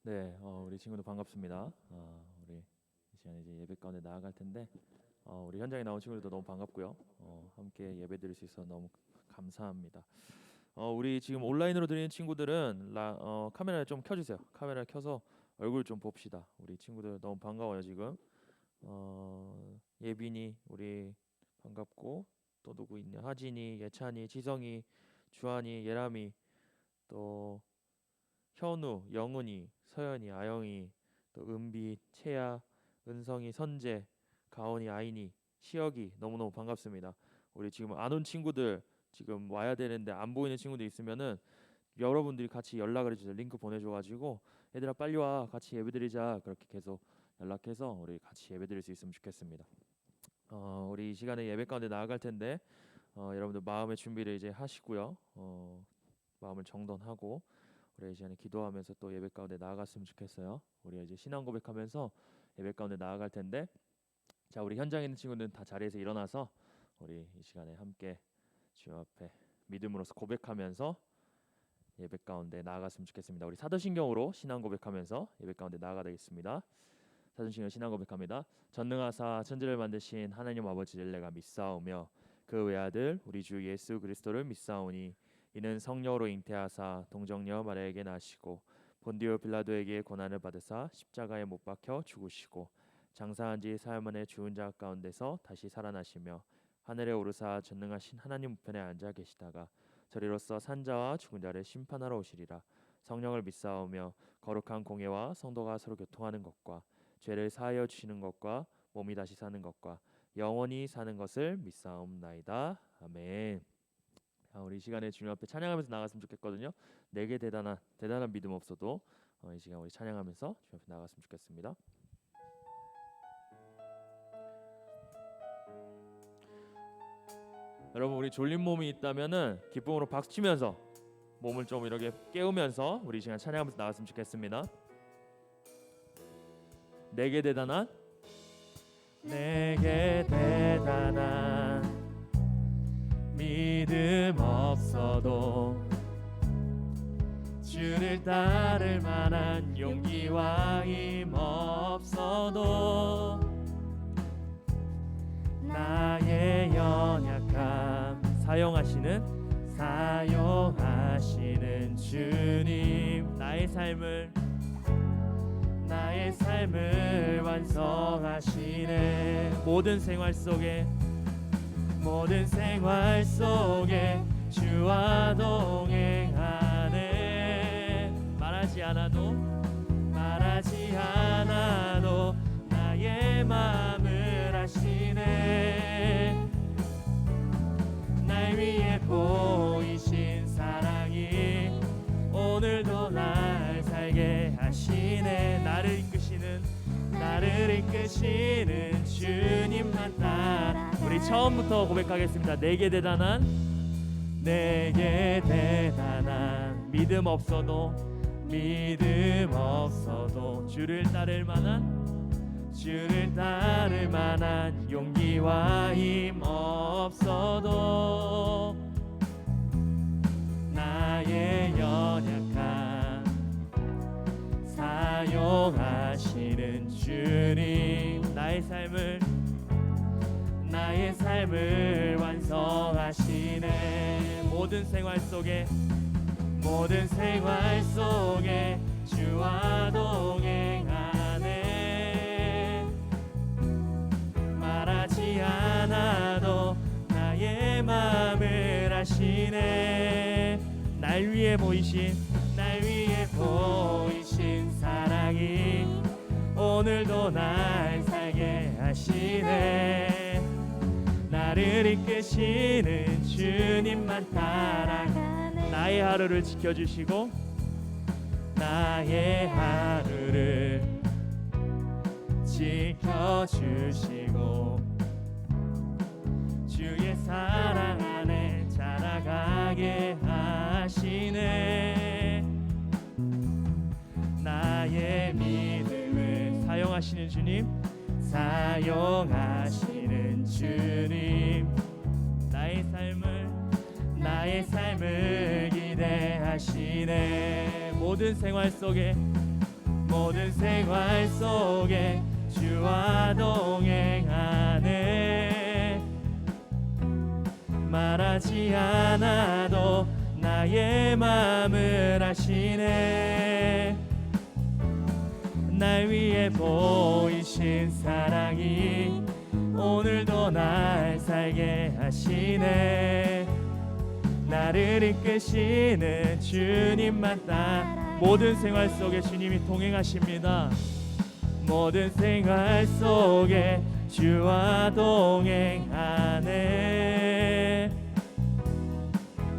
네, 우리 친구들 반갑습니다. 우리 이 시간에 이제 예배 가운데 나아갈 텐데, 우리 현장에 나온 친구들도 너무 반갑고요. 함께 예배 드릴 수 있어서 너무 감사합니다. 우리 지금 온라인으로 드리는 친구들은 카메라 좀 켜주세요. 카메라 켜서 얼굴 좀 봅시다. 우리 친구들 너무 반가워요 지금. 예빈이 우리 반갑고 또 누구 있냐? 하진이, 예찬이, 지성이, 주한이, 예람이 또 현우, 영은이, 서연이, 아영이, 또 은비, 채야, 은성이, 선재, 가온이, 아인이, 시혁이 너무너무 반갑습니다. 우리 지금 안 온 친구들 지금 와야 되는데 안 보이는 친구들 있으면은 여러분들이 같이 연락을 해주세요. 링크 보내줘가지고 얘들아 빨리 와 같이 예배드리자 그렇게 계속 연락해서 우리 같이 예배드릴 수 있으면 좋겠습니다. 우리 이 시간에 예배 가운데 나아갈 텐데 여러분들 마음의 준비를 이제 하시고요. 마음을 정돈하고 우리 이 시간에 기도하면서 또 예배 가운데 나아갔으면 좋겠어요. 우리 이제 신앙 고백하면서 예배 가운데 나아갈 텐데, 자 우리 현장에 있는 친구들은 다 자리에서 일어나서 우리 이 시간에 함께 주 앞에 믿음으로서 고백하면서 예배 가운데 나아갔으면 좋겠습니다. 우리 사도신경으로 신앙 고백하면서 예배 가운데 나아가겠습니다. 사도신경 신앙 고백합니다. 전능하사 천지를 만드신 하나님 아버지를 내가 믿사오며 그 외아들 우리 주 예수 그리스도를 믿사오니 이는 성령으로 잉태하사 동정녀 마리아에게 나시고 본디오 빌라도에게 고난을 받으사 십자가에 못 박혀 죽으시고 장사한 지 사흘 만에 죽은 자 가운데서 다시 살아나시며 하늘에 오르사 전능하신 하나님 우편에 앉아 계시다가 저리로서 산자와 죽은 자를 심판하러 오시리라. 성령을 믿사오며 거룩한 공예와 성도가 서로 교통하는 것과 죄를 사하여 주시는 것과 몸이 다시 사는 것과 영원히 사는 것을 믿사옵나이다. 아멘. 우리 이 시간에 주님 앞에 찬양하면서 나갔으면 좋겠거든요. 내게 대단한 믿음 없어도 이 시간 우리 찬양하면서 주님 앞에 나갔으면 좋겠습니다. 여러분 우리 졸린 몸이 있다면은 기쁨으로 박수 치면서 몸을 좀 이렇게 깨우면서 우리 이 시간 찬양하면서 나갔으면 좋겠습니다. 내게 대단한 믿음 없어도 주를 따를 만한 용기와 힘 없어도 나의 연약함 사용하시는 주님 나의 삶을 완성하시네. 모든 생활 속에 주와 동행하네. 말하지 않아도 나의 마음을 아시네. 날 위해 보이신 사랑이 오늘도 날 살게 하시네. 나를 이끄시는 주님만 따라. 우리 처음부터 고백하겠습니다. 내게 대단한 믿음 없어도 주를 따를 만한 용기와 힘 없어도 나의 연약함 사용하시는 주님 나의 삶을 완성하시네. 모든 생활 속에 주와 동행하네. 말하지 않아도 나의 마음을 아시네. 날 위해 보이신 사랑이 오늘도 날 살게 하시네. 나를 이끄시는 주님만 따라가네. 나의 하루를 지켜주시고 주의 사랑 안에 자라가게 하시네. 나의 믿음을 사용하시는 주님 나의 삶을 기대하시네. 모든 생활 속에 모든 생활 속에 주와 동행하네. 말하지 않아도 나의 마음을 아시네. 날 위해 보이신 사랑이 오늘도 날 살게 하시네. 나를 이끄시는 주님만 따라 모든 생활 속에 주님이 동행하십니다. 모든 생활 속에 주와 동행하네.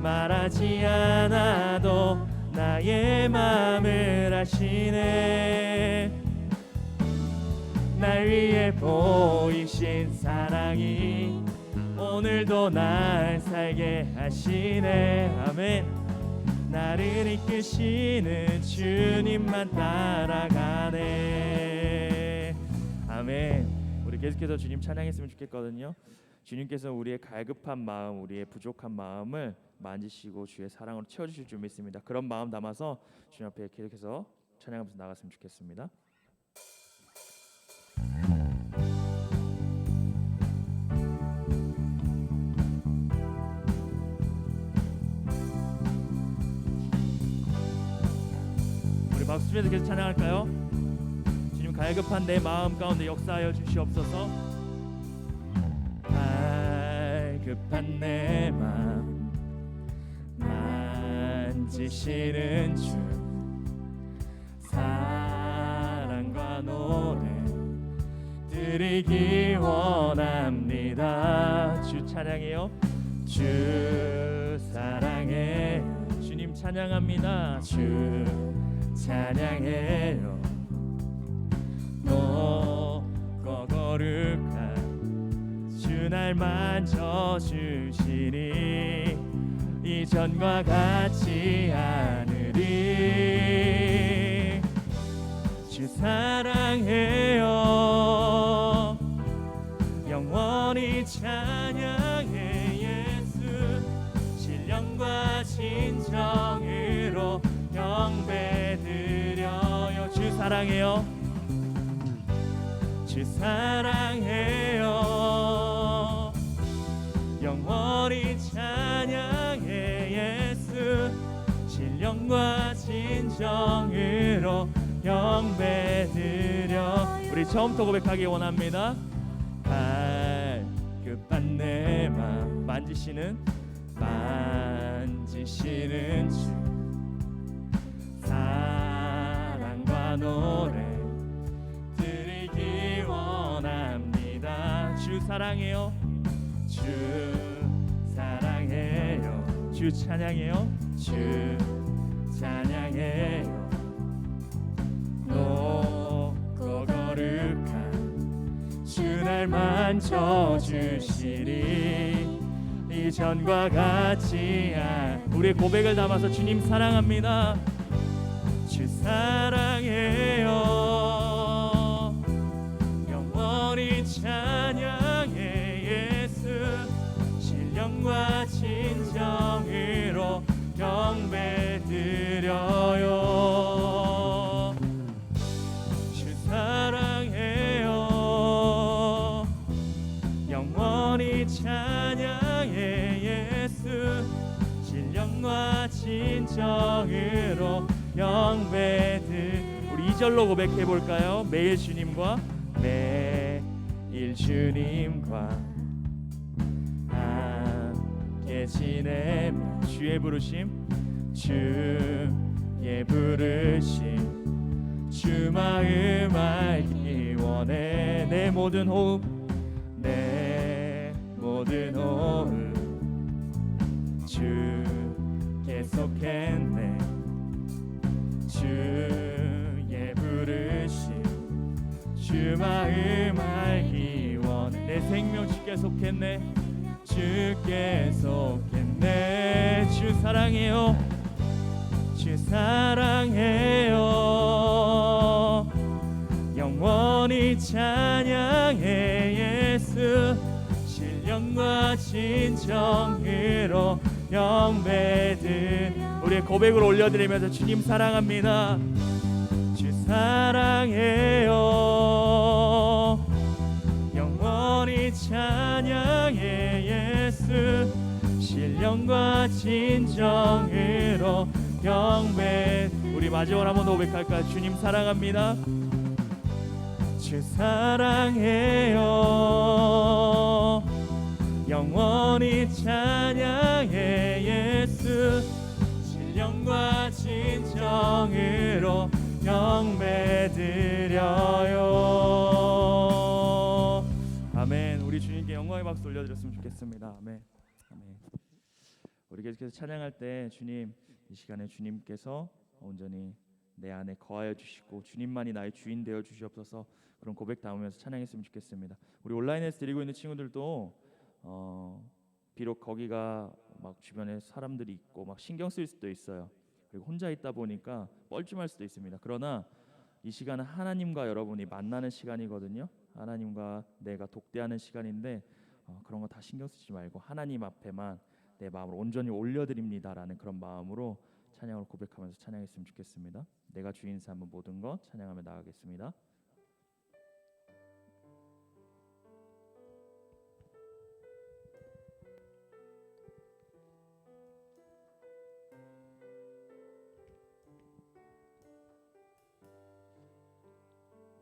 말하지 않아도 나의 마음을 아시네. 날 위해 보이신 사랑이 오늘도 날 살게 하시네. 아멘. 나를 이끄시는 주님만 따라가네. 아멘. 우리 계속해서 주님 찬양했으면 좋겠거든요. 주님께서 우리의 갈급한 마음, 우리의 부족한 마음을 만지시고 주의 사랑으로 채워주실 줄 믿습니다. 그런 마음 담아서 주님 앞에 계속해서 찬양하면서 나갔으면 좋겠습니다. 우리 박수 치면서 계속 찬양할까요? 주님, 갈급한 내 마음 가운데 역사하여 주시옵소서. 갈급한 내 마음 만지시는 주, 사랑과 노래 드리기 원합니다. 주 찬양해요. 주 사랑해요. 주님 찬양합니다. 주 찬양해요. 높고 거룩한 주 날 만져주시니 이전과 같지 않으리. 주 사랑해요. 영원히 찬양해. 예수 신령과 진정으로 경배드려요. 주 사랑해요. 주 사랑해요. 영원히 찬양해. 예수 신령과 진정으로 경배드려. 우리 처음부터 고백하기 원합니다. 갈급한 내 맘 만지시는 주, 사랑과 노래 드리기 원합니다. 주 사랑해요. 주 사랑해요. 주 찬양해요. 주 찬양해요. 높고 거룩한 주 날 만져주시리. 이전과 같지 않. 우리의 고백을 담아서 주님 사랑합니다. 주 사랑해요. 영원히 찬양해. 예수 신령과 진정으로 경배드려요. 주 사랑해요. 영원히 찬양해. 예수 신령과 진정으로 경배드. 우리 2절로 고백해 볼까요? 매일 주님과 함께 지내며 주의 부르심 주 마음 알기 원해. 내 모든 호흡 주께 속했네. 주의 부르심 주 마음 알기 원해. 내 생명 주께 속했네. 주께 속했네. 주 사랑해요. 주 사랑해요. 영원히 찬양해. 예수 신령과 진정으로 경배드. 우리의 고백을 올려드리면서 주님 사랑합니다. 주 사랑해요. 영원히 찬양해 예수. 신령과 진정으로 경배. 우리 마지막으로 한번 고백할까? 주님 사랑합니다. 주 사랑해요. 영원히 찬양해 예수. 신령과 진정으로 경배드려요. 아멘. 우리 주님께 영광의 박수 올려드렸으면 좋겠습니다. 아멘. 아멘. 우리 계속해서 찬양할 때 주님, 이 시간에 주님께서 온전히 내 안에 거하여 주시고 주님만이 나의 주인 되어 주시옵소서. 그런 고백 담으면서 찬양했으면 좋겠습니다. 우리 온라인에서 드리고 있는 친구들도 비록 거기가 막 주변에 사람들이 있고 막 신경 쓸 수도 있어요. 그리고 혼자 있다 보니까 뻘쭘할 수도 있습니다. 그러나 이 시간은 하나님과 여러분이 만나는 시간이거든요. 하나님과 내가 독대하는 시간인데 그런 거 다 신경 쓰지 말고 하나님 앞에만 내 마음을 온전히 올려드립니다라는 그런 마음으로 찬양을 고백하면서 찬양했으면 좋겠습니다. 내가 주인 삼은 모든 것 찬양하며 나가겠습니다.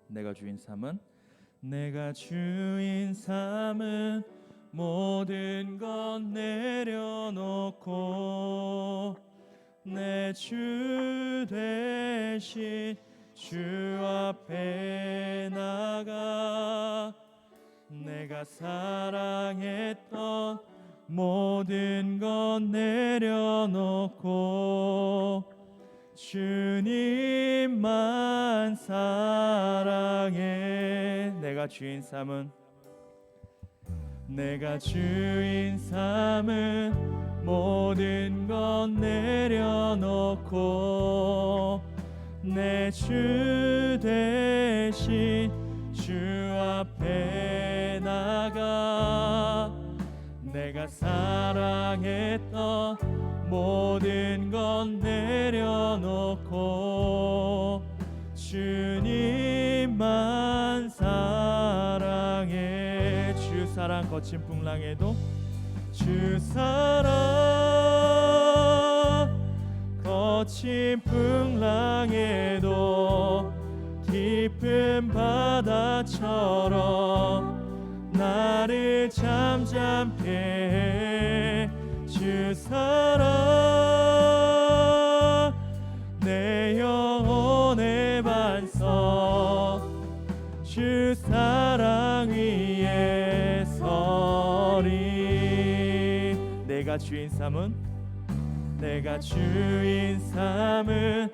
내가 주인 삼은, 내가 주인 삼은 모든 것 내려놓고 내 주 대신 주 앞에 나가 내가 사랑했던 모든 것 내려놓고 주님만 사랑해. 내가 주인 삼은, 내가 주인 삼은 모든 것 내려놓고 내 주 대신 주 앞에 나가 내가 사랑했던 모든 것 내려놓고 주님만 사랑해. 주 사랑 거친 풍랑에도, 주 사랑 거친 풍랑에도 깊은 바다처럼 나를 잠잠케 해. 주 사랑 내 영혼의 반석, 주 사랑 위에 서리. 내가 주인 삼은, 내가 주인 삼은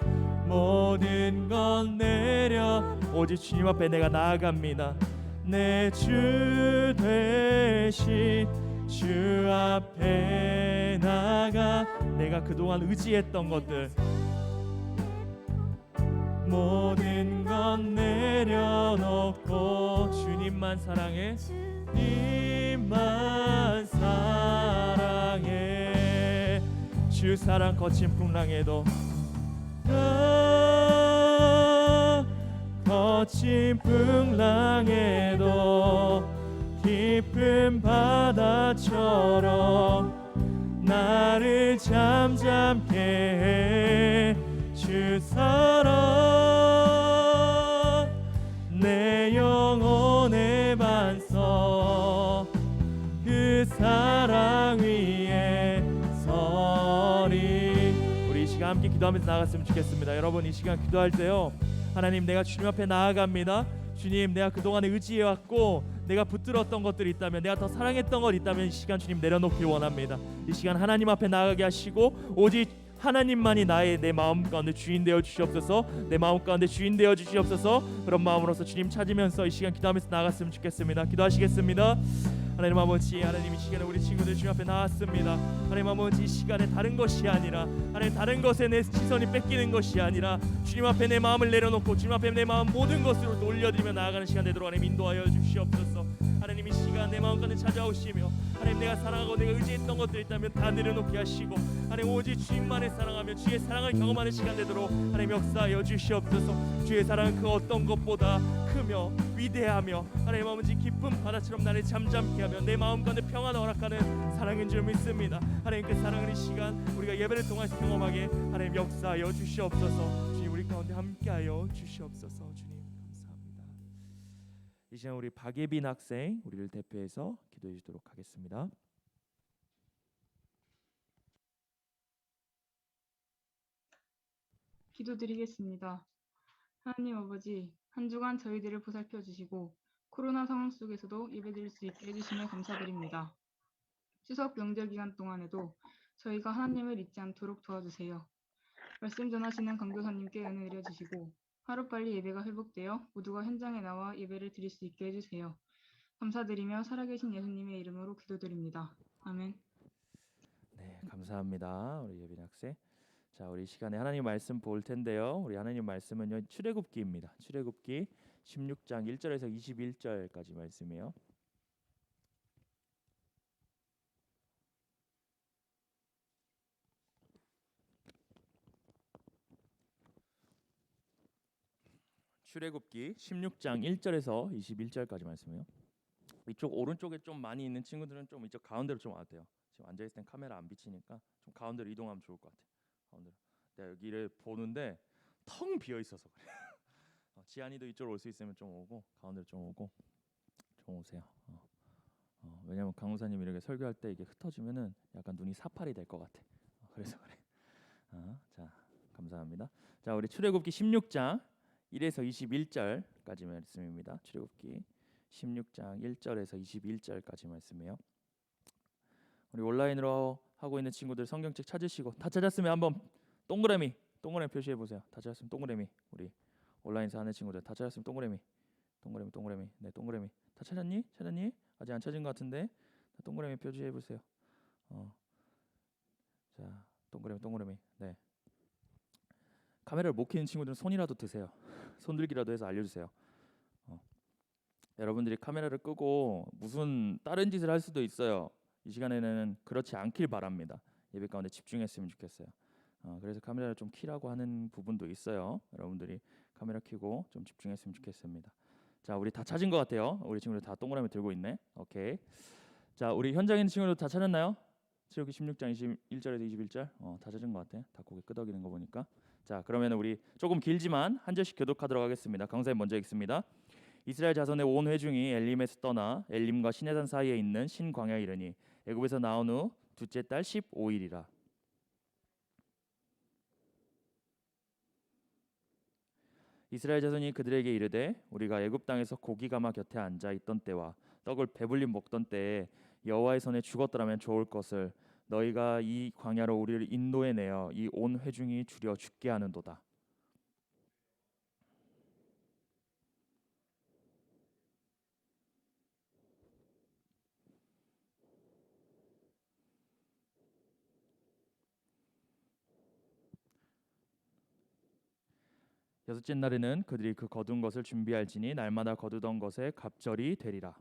모든 것 내려 오직 주님 앞에 내가 나아갑니다. 내 주 대신 주 앞에 나가 내가 그동안 의지했던 것들 모든 것 내려놓고 주님만 사랑해, 주님만 사랑해. 주 사랑 거친 풍랑에도, 거친 풍랑에도 깊은 바다처럼 나를 잠잠케 해. 주 사랑 내 영혼의 반석, 그 사랑 위에 서리. 우리 이 시간 함께 기도하면서 나갔으면 좋겠습니다. 여러분, 이 시간 기도할 때요, 하나님, 내가 주님 앞에 나아갑니다. 주님, 내가 그동안에 의지해왔고 내가 붙들었던 것들이 있다면, 내가 더 사랑했던 것 있다면 이 시간 주님 내려놓기 원합니다. 이 시간 하나님 앞에 나아가게 하시고 오직 하나님만이 내 마음 가운데 주인 되어 주시옵소서. 내 마음 가운데 주인 되어 주시옵소서. 그런 마음으로서 주님 찾으면서 이 시간 기도하면서 나아갔으면 좋겠습니다. 기도하시겠습니다. 하나님 아버지, 하나님 이 시간에 우리 친구들 주님 앞에 나왔습니다. 하나님 아버지, 이 시간에 다른 것이 아니라, 하나님 다른 것에 내 시선이 뺏기는 것이 아니라 주님 앞에 내 마음을 내려놓고 주님 앞에 내 마음 모든 것으로 올려드리며 나아가는 시간 되도록 하나님 인도하여 주시옵소서. 하나님 하나님 이 시간 내 마음가운데 찾아오시며 하나님 내가 사랑하고 내가 의지했던 것들이 있다면 다 내려놓게 하시고 하나님 오직 주님만을 사랑하며 주의 사랑을 경험하는 시간 되도록 하나님 역사하여 주시옵소서. 주의 사랑은 그 어떤 것보다 크며 위대하며 하나님 아버지 깊은 바다처럼 나를 잠잠케 하며 내 마음 가운데 평안을 허락하는 사랑인 줄 믿습니다. 하나님 그 사랑의 시간 우리가 예배를 통해서 경험하게 하나님 역사하여 주시옵소서. 주님 우리 가운데 함께하여 주시옵소서. 주님 감사합니다. 이 시간 우리 박예빈 학생 우리를 대표해서 기도해 주도록 하겠습니다. 기도드리겠습니다. 하나님 아버지, 한 주간 저희들을 보살펴 주시고 코로나 상황 속에서도 예배드릴 수 있게 해주심에 감사드립니다. 추석 명절 기간 동안에도 저희가 하나님을 잊지 않도록 도와주세요. 말씀 전하시는 강교사님께 은혜 내려주시고 하루빨리 예배가 회복되어 모두가 현장에 나와 예배를 드릴 수 있게 해주세요. 감사드리며 살아계신 예수님의 이름으로 기도드립니다. 아멘. 네, 감사합니다. 우리 예빈 학생. 자, 우리 시간에 하나님 말씀 볼 텐데요. 우리 하나님 말씀은요. 출애굽기입니다. 출애굽기 16장 1절에서 21절까지 말씀이에요. 출애굽기 16장 1절에서 21절까지 말씀이에요. 이쪽 오른쪽에 좀 많이 있는 친구들은 좀 이쪽 가운데로 좀 와도 돼요. 지금 앉아 있을 땐 카메라 안 비치니까 좀 가운데로 이동하면 좋을 것 같아요. 가운데로. 내가 여기를 보는데 텅 비어 있어서 그래. 지한이도 이쪽으로 올 수 있으면 좀 오고 가운데로 좀 오고 좀 오세요. 왜냐면 강우사님 이렇게 설교할 때 이게 흩어지면은 약간 눈이 사팔이 될 것 같아. 그래서 그래. 자, 감사합니다. 자, 우리 출애굽기 16장 1에서 21절까지 말씀입니다. 출애굽기 16장 1절에서 21절까지 말씀이에요. 우리 온라인으로 하고 있는 친구들 성경책 찾으시고 다 찾았으면 한번 동그라미 표시해 보세요. 다 찾았으면 동그라미. 우리 온라인에서 하는 친구들 다 찾았으면 동그라미. 네, 동그라미. 다 찾았니? 아직 안 찾은 것 같은데 동그라미 표시해 보세요. 자, 동그라미. 네. 카메라를 못 켜는 친구들은 손이라도 드세요. 손들기라도 해서 알려주세요. 여러분들이 카메라를 끄고 무슨 다른 짓을 할 수도 있어요. 이 시간에는 그렇지 않길 바랍니다. 예배 가운데 집중했으면 좋겠어요. 그래서 카메라를 좀 켜라고 하는 부분도 있어요. 여러분들이 카메라 켜고 좀 집중했으면 좋겠습니다. 자, 우리 다 찾은 것 같아요. 우리 친구들 다 동그라미 들고 있네. 오케이. 자, 우리 현장에 있는 친구들 다 찾았나요? 출애굽기 16장 21절에서 21절 다 찾은 것 같아. 다 고개 끄덕이는 거 보니까. 자, 그러면 우리 조금 길지만 한 절씩 교독하도록 하겠습니다. 강사님 먼저 읽습니다. 이스라엘 자손의 온 회중이 엘림에서 떠나 엘림과 시내산 사이에 있는 신광야에 이르니 애굽에서 나온 후 둘째 달 15일이라. 이스라엘 자손이 그들에게 이르되 우리가 애굽 땅에서 고기 가마 곁에 앉아 있던 때와 떡을 배불리 먹던 때에 여호와의 손에 죽었더라면 좋을 것을 너희가 이 광야로 우리를 인도해 내어 이 온 회중이 줄여 죽게 하는도다. 여섯째 날에는 그들이 그 거둔 것을 준비할지니 날마다 거두던 것에 갑절이 되리라.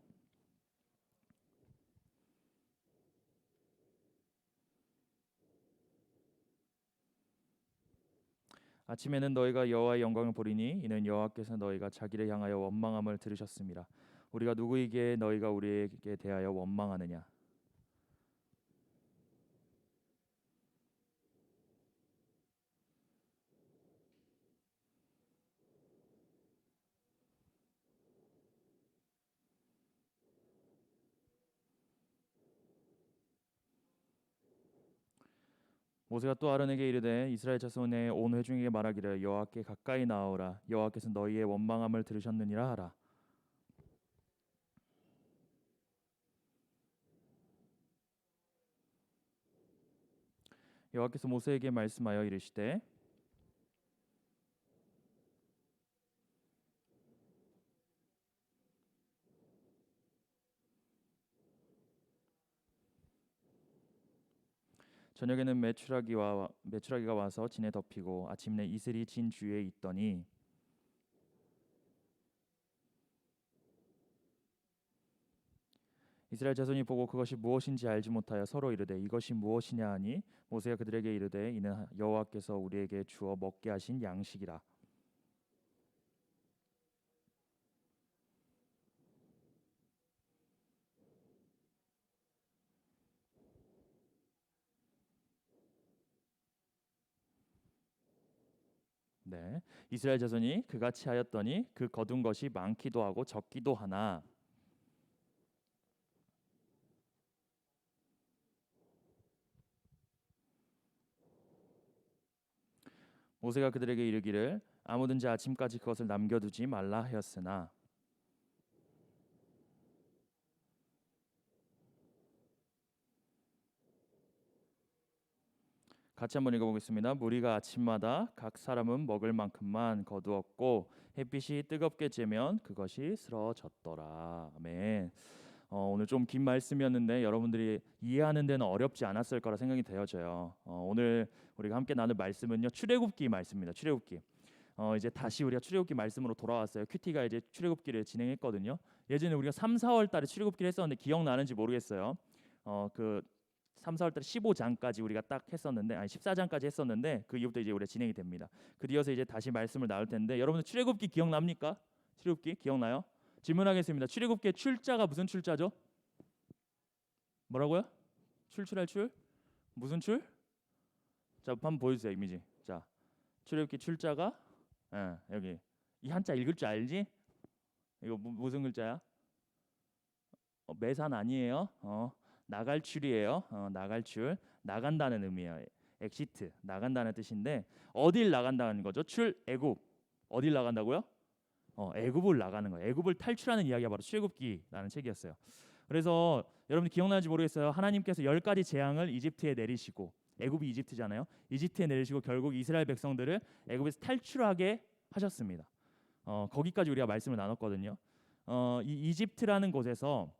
아침에는 너희가 여호와의 영광을 보리니 이는 여호와께서 너희가 자기를 향하여 원망함을 들으셨습니다. 우리가 누구이기에 너희가 우리에게 대하여 원망하느냐. 모세가 또 아론에게 이르되 이스라엘 자손의 온 회중에게 말하기를 여호와께 가까이 나아오라. 여호와께서 너희의 원망함을 들으셨느니라 하라. 여호와께서 모세에게 말씀하여 이르시되 저녁에는 메추라기가 와서 진에 덮이고 아침내 이슬이 진 주위에 있더니 이스라엘 자손이 보고 그것이 무엇인지 알지 못하여 서로 이르되 이것이 무엇이냐 하니 모세가 그들에게 이르되 이는 여호와께서 우리에게 주어 먹게 하신 양식이라. 네, 이스라엘 자손이 그같이 하였더니 그 거둔 것이 많기도 하고 적기도 하나 모세가 그들에게 이르기를 아무든지 아침까지 그것을 남겨두지 말라 하였으나 같이 한번 읽어보겠습니다. 무리가 아침마다 각 사람은 먹을 만큼만 거두었고 햇빛이 뜨겁게 쬐면 그것이 쓰러졌더라. 아멘. 오늘 좀 긴 말씀이었는데 여러분들이 이해하는 데는 어렵지 않았을 거라 생각이 되어져요. 오늘 우리가 함께 나눌 말씀은요 출애굽기 말씀입니다. 출애굽기. 이제 다시 우리가 출애굽기 말씀으로 돌아왔어요. 큐티가 이제 출애굽기를 진행했거든요. 예전에 우리가 3, 4월 달에 출애굽기를 했었는데 기억나는지 모르겠어요. 그 3, 4월 달에 15장까지 우리가 딱 했었는데 14장까지 했었는데 그 이후부터 이제 우리가 진행이 됩니다. 그 뒤어서 이제 다시 말씀을 나눌 텐데 여러분들 출애굽기 기억납니까? 출애굽기 기억나요? 질문하겠습니다. 출애굽기의 출자가 무슨 출자죠? 뭐라고요? 출출할 출? 무슨 출? 자, 한번 보여주세요 이미지. 자, 출애굽기 출자가 여기 이 한자 읽을 줄 알지? 이거 무슨 글자야? 매산 아니에요. 나갈 출이에요. 나갈 출, 나간다는 의미예요. 엑시트, 나간다는 뜻인데 어딜 나간다는 거죠? 출애굽. 어딜 나간다고요? 애굽을 나가는 거예요. 애굽을 탈출하는 이야기가 바로 출애굽기라는 책이었어요. 그래서 여러분들 기억나는지 모르겠어요. 하나님께서 10가지 재앙을 이집트에 내리시고 애굽이 이집트잖아요. 이집트에 내리시고 결국 이스라엘 백성들을 애굽에서 탈출하게 하셨습니다. 거기까지 우리가 말씀을 나눴거든요. 이 이집트라는 곳에서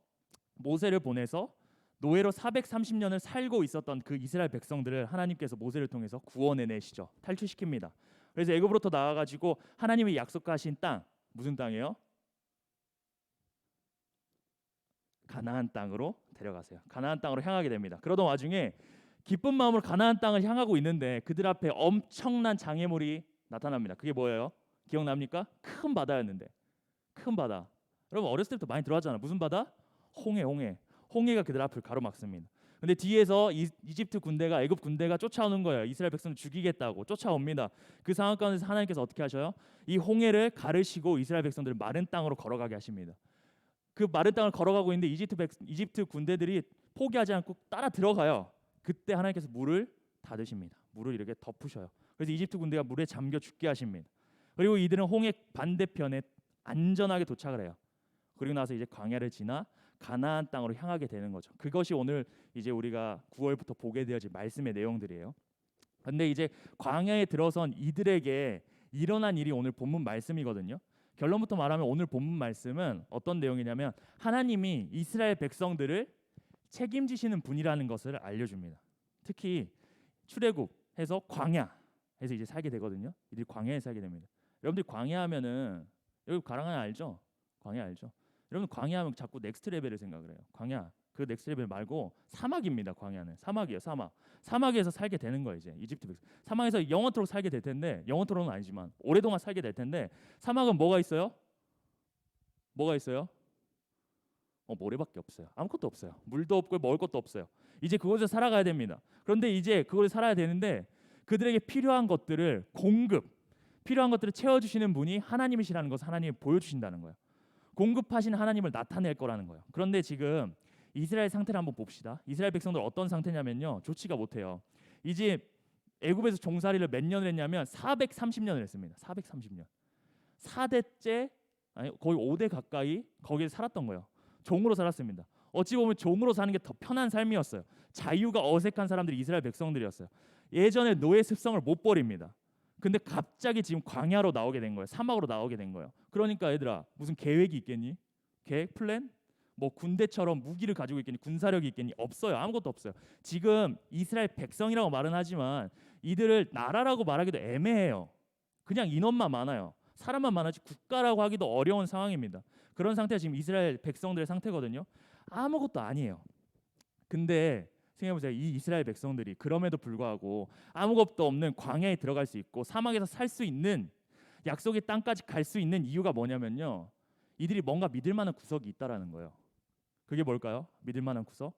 모세를 보내서 노예로 430년을 살고 있었던 그 이스라엘 백성들을 하나님께서 모세를 통해서 구원해내시죠. 탈출시킵니다. 그래서 애굽으로부터 나와가지고 하나님이 약속하신 땅, 무슨 땅이에요? 가나안 땅으로 데려가세요. 가나안 땅으로 향하게 됩니다. 그러던 와중에 기쁜 마음으로 가나안 땅을 향하고 있는데 그들 앞에 엄청난 장애물이 나타납니다. 그게 뭐예요? 기억납니까? 큰 바다였는데, 큰 바다. 여러분 어렸을 때부터 많이 들어왔잖아요. 무슨 바다? 홍해가 그들 앞을 가로막습니다. 근데 뒤에서 이집트 군대가 애굽 군대가 쫓아오는 거예요. 이스라엘 백성을 죽이겠다고 쫓아옵니다. 그 상황 가운데서 하나님께서 어떻게 하셔요? 이 홍해를 가르시고 이스라엘 백성들을 마른 땅으로 걸어가게 하십니다. 그 마른 땅을 걸어가고 있는데 이집트 군대들이 포기하지 않고 따라 들어가요. 그때 하나님께서 물을 닫으십니다. 물을 이렇게 덮으셔요. 그래서 이집트 군대가 물에 잠겨 죽게 하십니다. 그리고 이들은 홍해 반대편에 안전하게 도착을 해요. 그리고 나서 이제 광야를 지나 가나안 땅으로 향하게 되는 거죠. 그것이 오늘 이제 우리가 9월부터 보게 되어질 말씀의 내용들이에요. 근데 이제 광야에 들어선 이들에게 일어난 일이 오늘 본문 말씀이거든요. 결론부터 말하면 오늘 본문 말씀은 어떤 내용이냐면 하나님이 이스라엘 백성들을 책임지시는 분이라는 것을 알려줍니다. 특히 출애굽해서 광야에서 이제 살게 되거든요. 이들이 광야에 살게 됩니다. 여러분들 광야하면은 여기 가랑아야 알죠? 광야 알죠? 여러분 광야하면 자꾸 넥스트 레벨을 생각을 해요. 광야 그 넥스트 레벨 말고 사막입니다. 광야는 사막이에요. 사막에서 살게 되는 거예요. 이제 이집트 백성 사막에서 영원토록 살게 될 텐데 영원토록은 아니지만 오랫동안 살게 될 텐데 사막은 뭐가 있어요? 모래밖에 없어요. 아무것도 없어요. 물도 없고 먹을 것도 없어요. 이제 그곳에서 살아가야 됩니다. 그런데 이제 그곳에 살아야 되는데 그들에게 필요한 것들을 필요한 것들을 채워주시는 분이 하나님이시라는 것을 하나님이 보여주신다는 거예요. 공급하신 하나님을 나타낼 거라는 거예요. 그런데 지금 이스라엘 상태를 한번 봅시다. 이스라엘 백성들 어떤 상태냐면요. 좋지가 못해요. 이제 애굽에서 종살이를 몇 년을 했냐면 430년을 했습니다. 430년. 4대째 거의 5대 가까이 거기에 살았던 거예요. 종으로 살았습니다. 어찌 보면 종으로 사는 게 더 편한 삶이었어요. 자유가 어색한 사람들이 이스라엘 백성들이었어요. 예전에 노예 습성을 못 버립니다. 근데 갑자기 지금 광야로 나오게 된 거예요. 사막으로 나오게 된 거예요. 그러니까 얘들아 무슨 계획이 있겠니? 계획 플랜? 뭐 군대처럼 무기를 가지고 있겠니? 군사력이 있겠니? 없어요. 아무것도 없어요. 지금 이스라엘 백성이라고 말은 하지만 이들을 나라라고 말하기도 애매해요. 그냥 인원만 많아요. 사람만 많아지 국가라고 하기도 어려운 상황입니다. 그런 상태가 지금 이스라엘 백성들의 상태거든요. 아무것도 아니에요. 근데 생각해보세요. 이 이스라엘 백성들이 그럼에도 불구하고 아무것도 없는 광야에 들어갈 수 있고 사막에서 살 수 있는 약속의 땅까지 갈 수 있는 이유가 뭐냐면요. 이들이 뭔가 믿을 만한 구석이 있다라는 거예요. 그게 뭘까요? 믿을 만한 구석?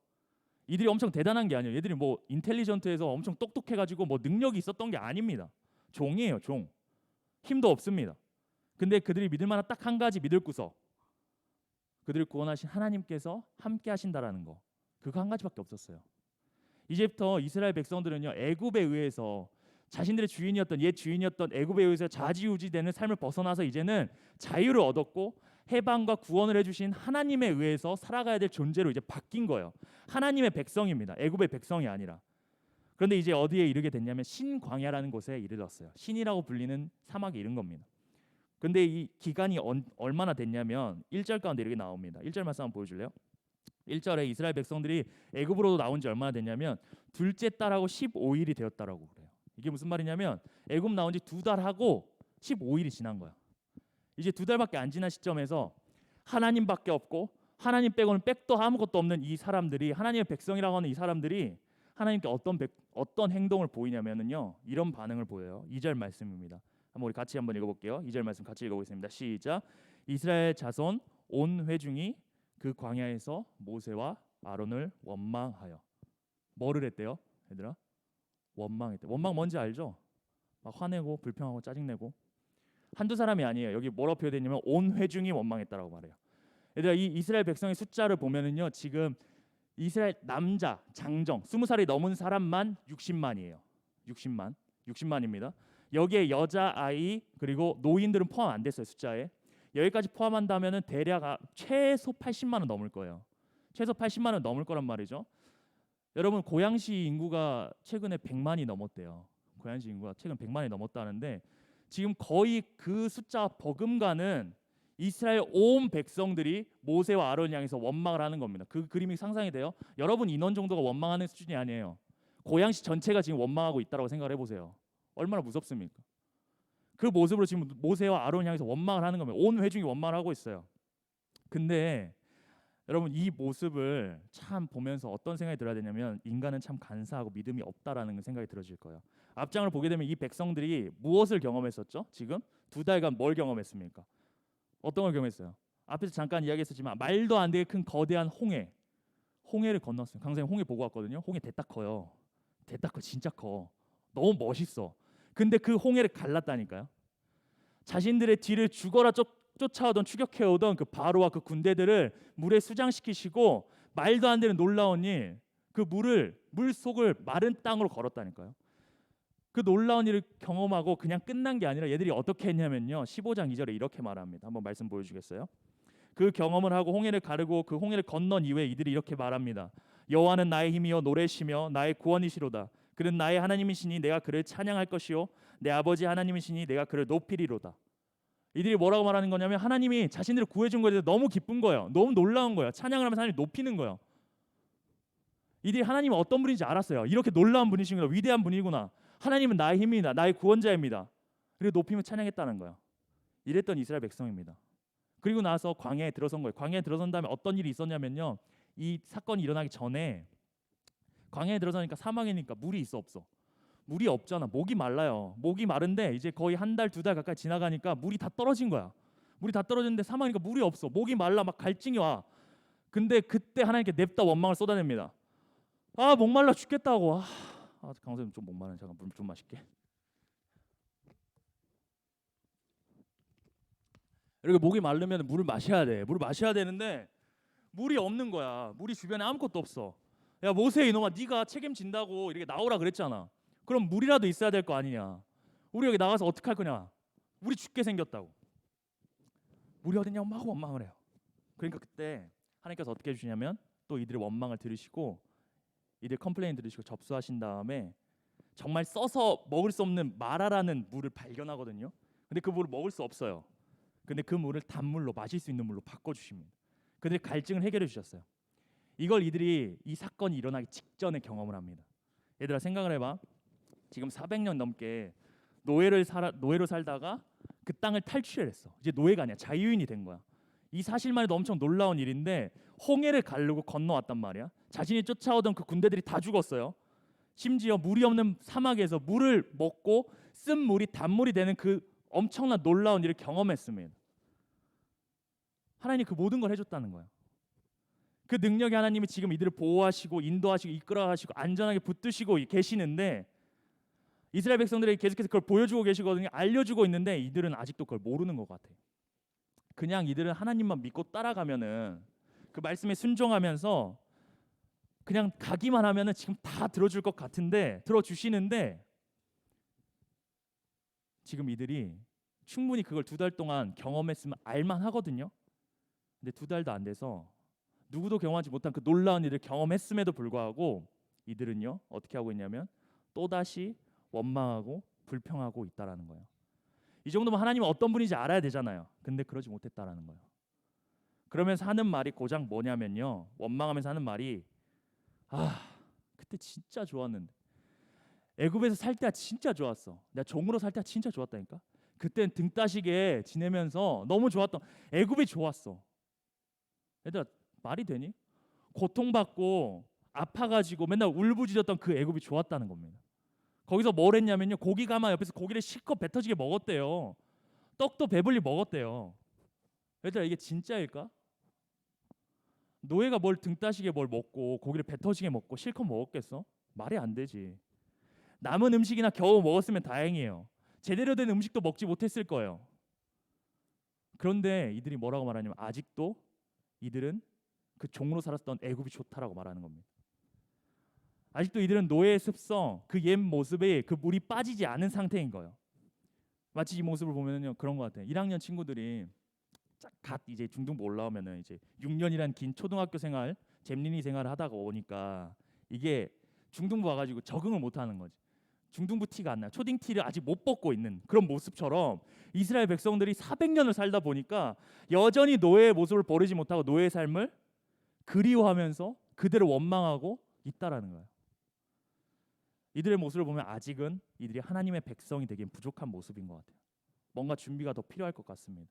이들이 엄청 대단한 게 아니에요. 얘들이 뭐 인텔리전트해서 엄청 똑똑해가지고 뭐 능력이 있었던 게 아닙니다. 종이에요, 종. 힘도 없습니다. 근데 그들이 믿을 만한 딱 한 가지 믿을 구석. 그들을 구원하신 하나님께서 함께 하신다라는 거. 그거 한 가지밖에 없었어요. 이제부터 이스라엘 백성들은요, 애굽에 의해서 자신들의 주인이었던 옛 주인이었던 애굽에 의해서 좌지우지되는 삶을 벗어나서 이제는 자유를 얻었고 해방과 구원을 해주신 하나님에 의해서 살아가야 될 존재로 이제 바뀐 거예요. 하나님의 백성입니다. 애굽의 백성이 아니라. 그런데 이제 어디에 이르게 됐냐면 신광야라는 곳에 이르렀어요. 신이라고 불리는 사막에 이른 겁니다. 근데 이 기간이 얼마나 됐냐면 1절 가운데 이렇게 나옵니다. 1절 말씀 한번 보여줄래요? 1절에 이스라엘 백성들이 애굽으로 나온 지 얼마나 됐냐면 둘째 달하고 15일이 되었다라고 그래요. 이게 무슨 말이냐면 애굽 나온 지 2달 하고 15일이 지난 거야. 이제 2달밖에 안 지난 시점에서 하나님밖에 없고 하나님 빼고는 백도 아무것도 없는 이 사람들이 하나님의 백성이라고 하는 이 사람들이 하나님께 어떤 행동을 보이냐면은요. 이런 반응을 보여요. 2절 말씀입니다. 한번 우리 같이 한번 읽어볼게요. 2절 말씀 같이 읽어보겠습니다. 시작. 이스라엘 자손 온 회중이 그 광야에서 모세와 아론을 원망하여 뭐를 했대요? 얘들아? 원망했대. 원망 뭔지 알죠? 막 화내고 불평하고 짜증내고 한두 사람이 아니에요. 여기 뭐라고 표현되냐면 온 회중이 원망했다라고 말해요. 얘들아 이 이스라엘 백성의 숫자를 보면은요. 지금 이스라엘 남자 장정 20살이 넘은 사람만 60만이에요. 60만입니다. 여기에 여자 아이 그리고 노인들은 포함 안 됐어요. 숫자에. 여기까지 포함한다면은 대략 최소 80만 원 넘을 거예요. 최소 80만 원 넘을 거란 말이죠. 여러분 고양시 인구가 최근에 100만이 넘었대요. 고양시 인구가 최근 100만이 넘었다는데 지금 거의 그 숫자 버금가는 이스라엘 온 백성들이 모세와 아론을 향해서 원망을 하는 겁니다. 그 그림이 상상이 돼요? 여러분 인원 정도가 원망하는 수준이 아니에요. 고양시 전체가 지금 원망하고 있다라고 생각을 해보세요. 얼마나 무섭습니까? 그 모습으로 지금 모세와 아론을 향해서 원망을 하는 겁니다. 온 회중이 원망을 하고 있어요. 근데 여러분 이 모습을 참 보면서 어떤 생각이 들어야 되냐면 인간은 참 간사하고 믿음이 없다라는 생각이 들어질 거예요. 앞장을 보게 되면 이 백성들이 무엇을 경험했었죠? 지금 2달간 뭘 경험했습니까? 어떤 걸 경험했어요? 앞에서 잠깐 이야기했었지만 말도 안 되게 큰 거대한 홍해를 건넜어요. 강사님 홍해 보고 왔거든요. 홍해 대딱 커요. 대딱 커 진짜 커. 너무 멋있어. 근데 그 홍해를 갈랐다니까요. 자신들의 뒤를 죽어라 쫓아오던 추격해오던 그 바로와 그 군대들을 물에 수장시키시고 말도 안 되는 놀라운 일, 그 물 속을 마른 땅으로 걸었다니까요. 그 놀라운 일을 경험하고 그냥 끝난 게 아니라 얘들이 어떻게 했냐면요. 15장 2절에 이렇게 말합니다. 한번 말씀 보여주겠어요? 그 경험을 하고 홍해를 가르고 그 홍해를 건넌 이후에 이들이 이렇게 말합니다. 여호와는 나의 힘이요 노래시며 나의 구원이시로다. 그는 나의 하나님이시니 내가 그를 찬양할 것이요 내 아버지 하나님이시니 내가 그를 높이리로다. 이들이 뭐라고 말하는 거냐면 하나님이 자신들을 구해준 거에 대해서 너무 기쁜 거예요. 너무 놀라운 거예요. 찬양을 하면서 하나님 높이는 거예요. 이들이 하나님이 어떤 분인지 알았어요. 이렇게 놀라운 분이시구나. 위대한 분이구나. 하나님은 나의 힘이다. 나의 구원자입니다. 그리고 높이며 찬양했다는 거예요. 이랬던 이스라엘 백성입니다. 그리고 나서 광야에 들어선 거예요. 광야에 들어선 다음에 어떤 일이 있었냐면요. 이 사건이 일어나기 전에 광야에 들어서니까 사막이니까 물이 있어 없어? 물이 없잖아. 목이 말라요. 목이 마른데 이제 거의 한 달, 2달 가까이 지나가니까 물이 다 떨어진 거야. 물이 다 떨어졌는데 사막이니까 물이 없어. 목이 말라 막 갈증이 와. 근데 그때 하나님께 냅다 원망을 쏟아냅니다. 아 목말라 죽겠다고. 강선생님 좀 목마른 잠깐 물 좀 마실게. 이렇게 목이 마르면 물을 마셔야 돼. 물을 마셔야 되는데 물이 없는 거야. 물이 주변에 아무것도 없어. 야 모세 이놈아 네가 책임진다고 이렇게 나오라 그랬잖아. 그럼 물이라도 있어야 될 거 아니냐. 우리 여기 나가서 어떻게 할 거냐. 우리 죽게 생겼다고. 물이 어딨냐고 막 원망을 해요. 그러니까 그때 하나님께서 어떻게 해주시냐면 또 이들의 원망을 들으시고 이들 컴플레인 들으시고 접수하신 다음에 정말 써서 먹을 수 없는 마라라는 물을 발견하거든요. 근데 그 물을 먹을 수 없어요. 근데 그 물을 단물로 마실 수 있는 물로 바꿔주십니다. 그들의 갈증을 해결해 주셨어요. 이걸 이들이 이 사건이 일어나기 직전에 경험을 합니다. 얘들아 생각을 해봐. 지금 400년 넘게 노예로 살다가 그 땅을 탈출했어. 이제 노예가 아니야. 자유인이 된 거야. 이 사실만 해도 엄청 놀라운 일인데 홍해를 가르고 건너왔단 말이야. 자신이 쫓아오던 그 군대들이 다 죽었어요. 심지어 물이 없는 사막에서 물을 먹고 쓴 물이 단물이 되는 그 엄청난 놀라운 일을 경험했습니다. 하나님이 그 모든 걸 해줬다는 거예요. 그 능력의 하나님이 지금 이들을 보호하시고 인도하시고 이끌어가시고 안전하게 붙드시고 계시는데 이스라엘 백성들에게 계속해서 그걸 보여주고 계시거든요. 알려주고 있는데 이들은 아직도 그걸 모르는 것 같아요. 그냥 이들은 하나님만 믿고 따라가면은 그 말씀에 순종하면서 그냥 가기만 하면은 지금 다 들어줄 것 같은데 들어주시는데 지금 이들이 충분히 그걸 2달 동안 경험했으면 알만 하거든요. 근데 2달도 안 돼서 누구도 경험하지 못한 그 놀라운 일을 경험했음에도 불구하고 이들은요 어떻게 하고 있냐면 또다시 원망하고 불평하고 있다라는 거예요. 이 정도면 하나님은 어떤 분인지 알아야 되잖아요. 근데 그러지 못했다라는 거예요. 그러면서 하는 말이 고작 뭐냐면요, 원망하면서 하는 말이 그때 진짜 좋았는데 애굽에서 살 때가 진짜 좋았어. 내가 종으로 살 때가 진짜 좋았다니까. 그땐 등 따시게 지내면서 너무 좋았던 애굽이 좋았어. 얘들아 말이 되니? 고통받고 아파가지고 맨날 울부짖었던 그 애굽이 좋았다는 겁니다. 거기서 뭘 했냐면요, 고기 가마 옆에서 고기를 실컷 배 터지게 먹었대요. 떡도 배불리 먹었대요. 얘들아 이게 진짜일까? 노예가 뭘 등 따시게 뭘 먹고 고기를 배 터지게 먹고 실컷 먹었겠어? 말이 안 되지. 남은 음식이나 겨우 먹었으면 다행이에요. 제대로 된 음식도 먹지 못했을 거예요. 그런데 이들이 뭐라고 말하냐면 아직도 이들은 그 종으로 살았던 애굽이 좋다라고 말하는 겁니다. 아직도 이들은 노예의 습성, 그 옛 모습에 그 물이 빠지지 않은 상태인 거예요. 마치 이 모습을 보면요 그런 것 같아요. 1학년 친구들이 갓 이제 중등부 올라오면은 이제 6년이란 긴 초등학교 생활, 잼린이 생활을 하다가 오니까 이게 중등부 와가지고 적응을 못하는 거지. 중등부 티가 안 나요. 초딩 티를 아직 못 벗고 있는 그런 모습처럼 이스라엘 백성들이 400년을 살다 보니까 여전히 노예의 모습을 버리지 못하고 노예의 삶을 그리워하면서 그대로 원망하고 있다라는 거예요. 이들의 모습을 보면 아직은 이들이 하나님의 백성이 되기엔 부족한 모습인 것 같아요. 뭔가 준비가 더 필요할 것 같습니다.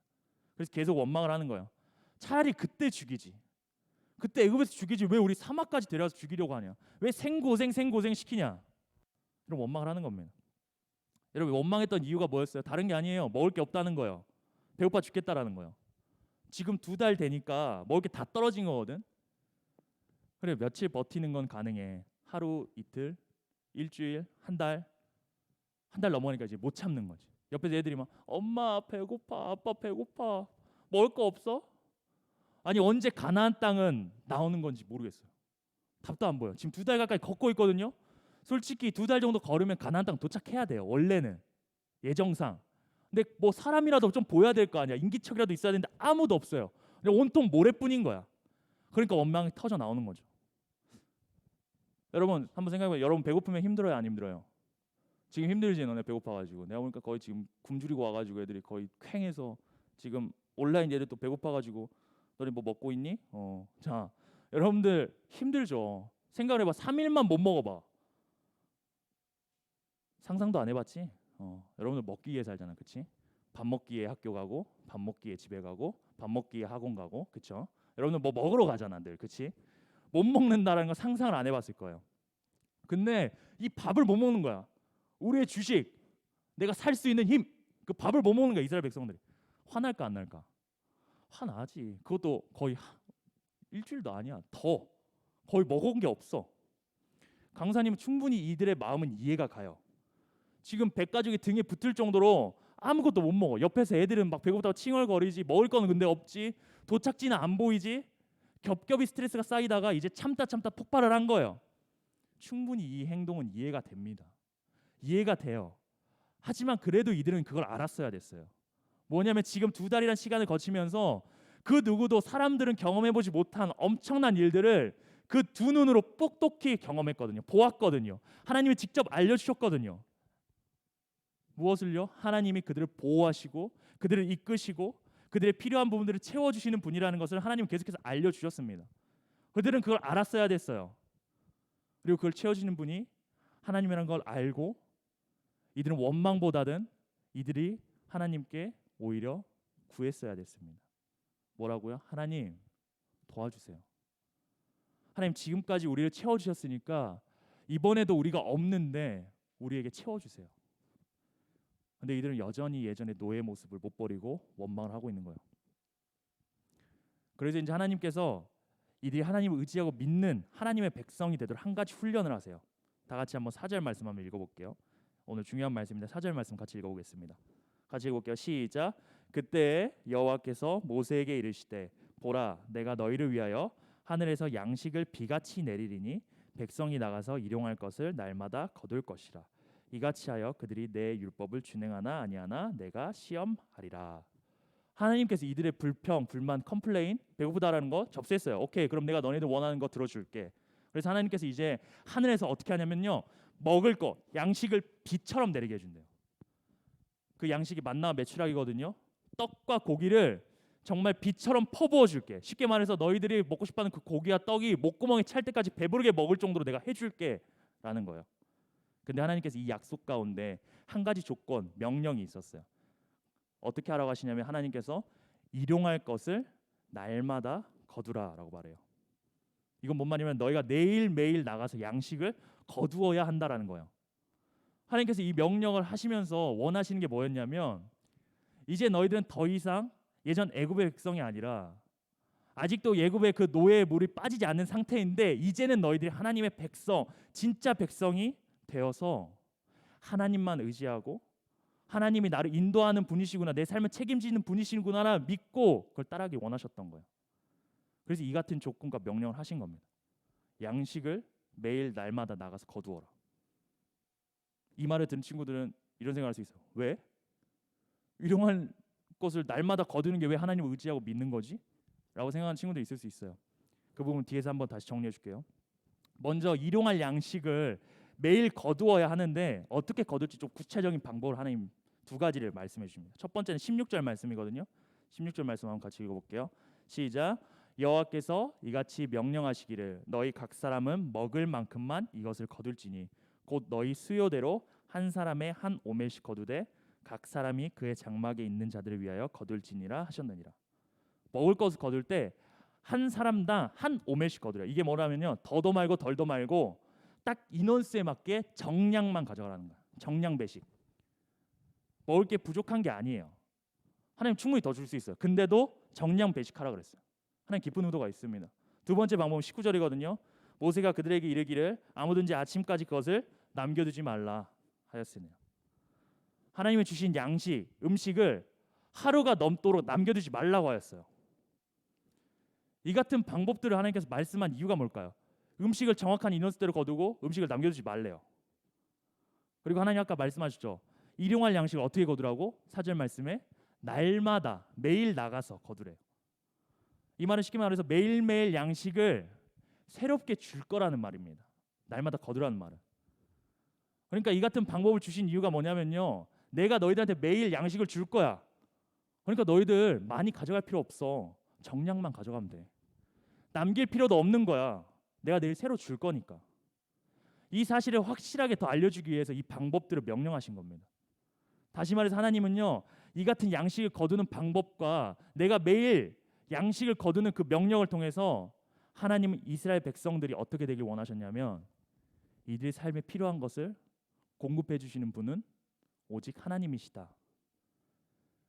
그래서 계속 원망을 하는 거예요. 차라리 그때 죽이지. 그때 애굽에서 죽이지 왜 우리 사막까지 데려와서 죽이려고 하냐. 왜 생고생 시키냐. 이런 원망을 하는 겁니다. 여러분 원망했던 이유가 뭐였어요? 다른 게 아니에요. 먹을 게 없다는 거예요. 배고파 죽겠다라는 거예요. 지금 2달 되니까 먹을 게 다 떨어진 거거든. 그래 며칠 버티는 건 가능해. 하루, 이틀, 일주일, 한 달 넘어가니까 이제 못 참는 거지. 옆에서 애들이 막 엄마 배고파, 아빠 배고파, 먹을 거 없어? 아니 언제 가나안 땅은 나오는 건지 모르겠어요. 답도 안 보여. 지금 2달 가까이 걷고 있거든요. 솔직히 2달 정도 걸으면 가나안 땅 도착해야 돼요. 원래는 예정상. 근데 뭐 사람이라도 좀 보여야 될 거 아니야. 인기척이라도 있어야 되는데 아무도 없어요. 근데 온통 모래뿐인 거야. 그러니까 원망이 터져 나오는 거죠. 여러분 한번 생각해봐요. 여러분 배고프면 힘들어요, 안 힘들어요? 지금 힘들지 너네 배고파가지고. 내가 보니까 거의 지금 굶주리고 와가지고 애들이 거의 쾌해서 지금 온라인 얘들 또 배고파가지고 너네 뭐 먹고 있니? 자 여러분들 힘들죠. 생각을 해봐. 3일만 못 먹어봐. 상상도 안 해봤지? 여러분들 먹기 위해 살잖아, 그치? 밥 먹기 위해 학교 가고, 밥 먹기 위해 집에 가고, 밥 먹기 위해 학원 가고, 그쵸? 여러분들 뭐 먹으러 가잖아, 늘, 그치? 못 먹는다라는 거 상상을 안 해봤을 거예요. 근데 이 밥을 못 먹는 거야. 우리의 주식, 내가 살 수 있는 힘, 그 밥을 못 먹는 거야, 이스라엘 백성들이. 화날까 안 날까? 화나지. 그것도 거의 일주일도 아니야. 더 거의 먹은 게 없어. 강사님은 충분히 이들의 마음은 이해가 가요. 지금 백가족이 등에 붙을 정도로 아무것도 못 먹어. 옆에서 애들은 막 배고프다고 칭얼거리지. 먹을 거는 근데 없지. 도착지는 안 보이지. 겹겹이 스트레스가 쌓이다가 이제 참다 폭발을 한 거예요. 충분히 이 행동은 이해가 됩니다. 이해가 돼요. 하지만 그래도 이들은 그걸 알았어야 됐어요. 뭐냐면 지금 2달이란 시간을 거치면서 그 누구도 사람들은 경험해보지 못한 엄청난 일들을 그 두 눈으로 똑똑히 경험했거든요. 보았거든요. 하나님이 직접 알려주셨거든요. 무엇을요? 하나님이 그들을 보호하시고 그들을 이끄시고 그들의 필요한 부분들을 채워주시는 분이라는 것을 하나님은 계속해서 알려주셨습니다. 그들은 그걸 알았어야 됐어요. 그리고 그걸 채워주시는 분이 하나님이라는 걸 알고 이들은 원망보다는 이들이 하나님께 오히려 구했어야 됐습니다. 뭐라고요? 하나님 도와주세요. 하나님 지금까지 우리를 채워주셨으니까 이번에도 우리가 없는데 우리에게 채워주세요. 근데 이들은 여전히 예전의 노예 모습을 못 버리고 원망을 하고 있는 거예요. 그래서 이제 하나님께서 이들이 하나님을 의지하고 믿는 하나님의 백성이 되도록 한 가지 훈련을 하세요. 다 같이 한번 4절 말씀 한번 읽어볼게요. 오늘 중요한 말씀인데 4절 말씀 같이 읽어보겠습니다. 같이 읽어볼게요. 시작. 그때 여호와께서 모세에게 이르시되 보라 내가 너희를 위하여 하늘에서 양식을 비같이 내리리니 백성이 나가서 일용할 것을 날마다 거둘 것이라. 이같이 하여 그들이 내 율법을 준행하나 아니하나 내가 시험하리라. 하나님께서 이들의 불평, 불만, 컴플레인, 배고프다라는 거 접수했어요. 오케이, 그럼 내가 너네들 원하는 거 들어줄게. 그래서 하나님께서 이제 하늘에서 어떻게 하냐면요, 먹을 거, 양식을 비처럼 내리게 해준대요. 그 양식이 만나와 메추라기거든요. 떡과 고기를 정말 비처럼 퍼부어 줄게. 쉽게 말해서 너희들이 먹고 싶어하는 그 고기와 떡이 목구멍에 찰 때까지 배부르게 먹을 정도로 내가 해줄게 라는 거예요. 근데 하나님께서 이 약속 가운데 한 가지 조건, 명령이 있었어요. 어떻게 하라고 하시냐면 하나님께서 일용할 것을 날마다 거두라라고 말해요. 이건 뭔 말이냐면 너희가 매일매일 나가서 양식을 거두어야 한다라는 거예요. 하나님께서 이 명령을 하시면서 원하시는 게 뭐였냐면 이제 너희들은 더 이상 예전 애굽의 백성이 아니라 아직도 애굽의 그 노예의 물이 빠지지 않는 상태인데 이제는 너희들이 하나님의 백성, 진짜 백성이 되어서 하나님만 의지하고 하나님이 나를 인도하는 분이시구나, 내 삶을 책임지는 분이시구나 믿고 그걸 따르기 원하셨던 거예요. 그래서 이 같은 조건과 명령을 하신 겁니다. 양식을 매일 날마다 나가서 거두어라. 이 말을 들은 친구들은 이런 생각을 할 수 있어요. 왜? 일용할 것을 날마다 거두는 게 왜 하나님을 의지하고 믿는 거지? 라고 생각하는 친구들이 있을 수 있어요. 그 부분 뒤에서 한번 다시 정리해 줄게요. 먼저 일용할 양식을 매일 거두어야 하는데 어떻게 거둘지 좀 구체적인 방법을 하나님 두 가지를 말씀해 주십니다. 첫 번째는 16절 말씀이거든요. 16절 말씀 한번 같이 읽어볼게요. 시작. 여호와께서 이같이 명령하시기를 너희 각 사람은 먹을 만큼만 이것을 거둘지니 곧 너희 수요대로 한 사람의 한 오멜씩 거두되 각 사람이 그의 장막에 있는 자들을 위하여 거둘지니라 하셨느니라. 먹을 것을 거둘 때 한 사람당 한 오멜씩 거두라. 이게 뭐라면요, 더도 말고 덜도 말고 딱 인원수에 맞게 정량만 가져가라는 거야. 정량 배식. 먹을 게 부족한 게 아니에요. 하나님 충분히 더 줄 수 있어요. 근데도 정량 배식하라 그랬어요. 하나님 깊은 의도가 있습니다. 두 번째 방법은 19절이거든요. 모세가 그들에게 이르기를 아무든지 아침까지 그것을 남겨두지 말라 하였으니요. 하나님이 주신 양식, 음식을 하루가 넘도록 남겨두지 말라고 하였어요. 이 같은 방법들을 하나님께서 말씀한 이유가 뭘까요? 음식을 정확한 인원수대로 거두고 음식을 남겨두지 말래요. 그리고 하나님 아까 말씀하셨죠. 일용할 양식을 어떻게 거두라고? 4절 말씀에 날마다 매일 나가서 거두래요. 이 말은 쉽게 말해서 매일매일 양식을 새롭게 줄 거라는 말입니다. 날마다 거두라는 말은. 그러니까 이 같은 방법을 주신 이유가 뭐냐면요, 내가 너희들한테 매일 양식을 줄 거야. 그러니까 너희들 많이 가져갈 필요 없어. 정량만 가져가면 돼. 남길 필요도 없는 거야. 내가 내일 새로 줄 거니까. 이 사실을 확실하게 더 알려주기 위해서 이 방법들을 명령하신 겁니다. 다시 말해서 하나님은요, 이 같은 양식을 거두는 방법과 내가 매일 양식을 거두는 그 명령을 통해서 하나님은 이스라엘 백성들이 어떻게 되길 원하셨냐면 이들의 삶에 필요한 것을 공급해 주시는 분은 오직 하나님이시다.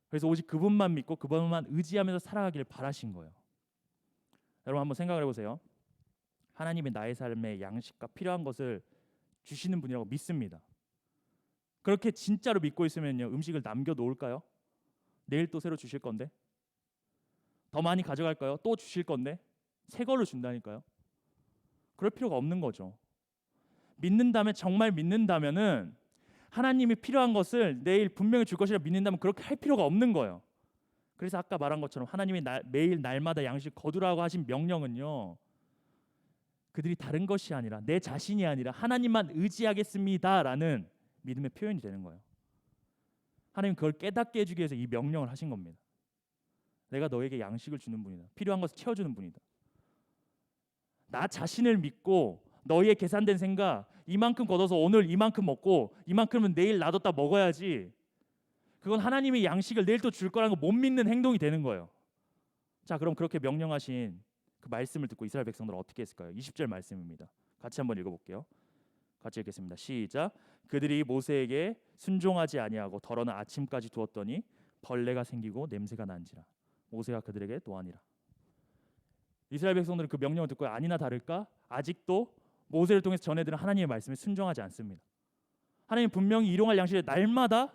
그래서 오직 그분만 믿고 그분만 의지하면서 살아가기를 바라신 거예요. 여러분 한번 생각을 해보세요. 하나님이 나의 삶에 양식과 필요한 것을 주시는 분이라고 믿습니다. 그렇게 진짜로 믿고 있으면요, 음식을 남겨놓을까요? 내일 또 새로 주실 건데. 더 많이 가져갈까요? 또 주실 건데. 새 걸로 준다니까요. 그럴 필요가 없는 거죠. 믿는다면, 정말 믿는다면은 하나님이 필요한 것을 내일 분명히 줄 것이라 믿는다면 그렇게 할 필요가 없는 거예요. 그래서 아까 말한 것처럼 하나님이 매일 날마다 양식 거두라고 하신 명령은요, 그들이 다른 것이 아니라 내 자신이 아니라 하나님만 의지하겠습니다라는 믿음의 표현이 되는 거예요. 하나님 그걸 깨닫게 해주기 위해서 이 명령을 하신 겁니다. 내가 너에게 양식을 주는 분이다. 필요한 것을 채워주는 분이다. 나 자신을 믿고 너희의 계산된 생각, 이만큼 걷어서 오늘 이만큼 먹고 이만큼은 내일 놔뒀다 먹어야지, 그건 하나님의 양식을 내일 또 줄 거라는 거 못 믿는 행동이 되는 거예요. 자, 그럼 그렇게 명령하신 그 말씀을 듣고 이스라엘 백성들은 어떻게 했을까요? 20절 말씀입니다. 같이 한번 읽어볼게요. 같이 읽겠습니다. 시작. 그들이 모세에게 순종하지 아니하고 덜어는 아침까지 두었더니 벌레가 생기고 냄새가 난지라. 모세가 그들에게 노하니라. 이스라엘 백성들은 그 명령을 듣고 아니나 다를까 아직도 모세를 통해서 전해들은 하나님의 말씀에 순종하지 않습니다. 하나님 분명히 일용할 양식을 날마다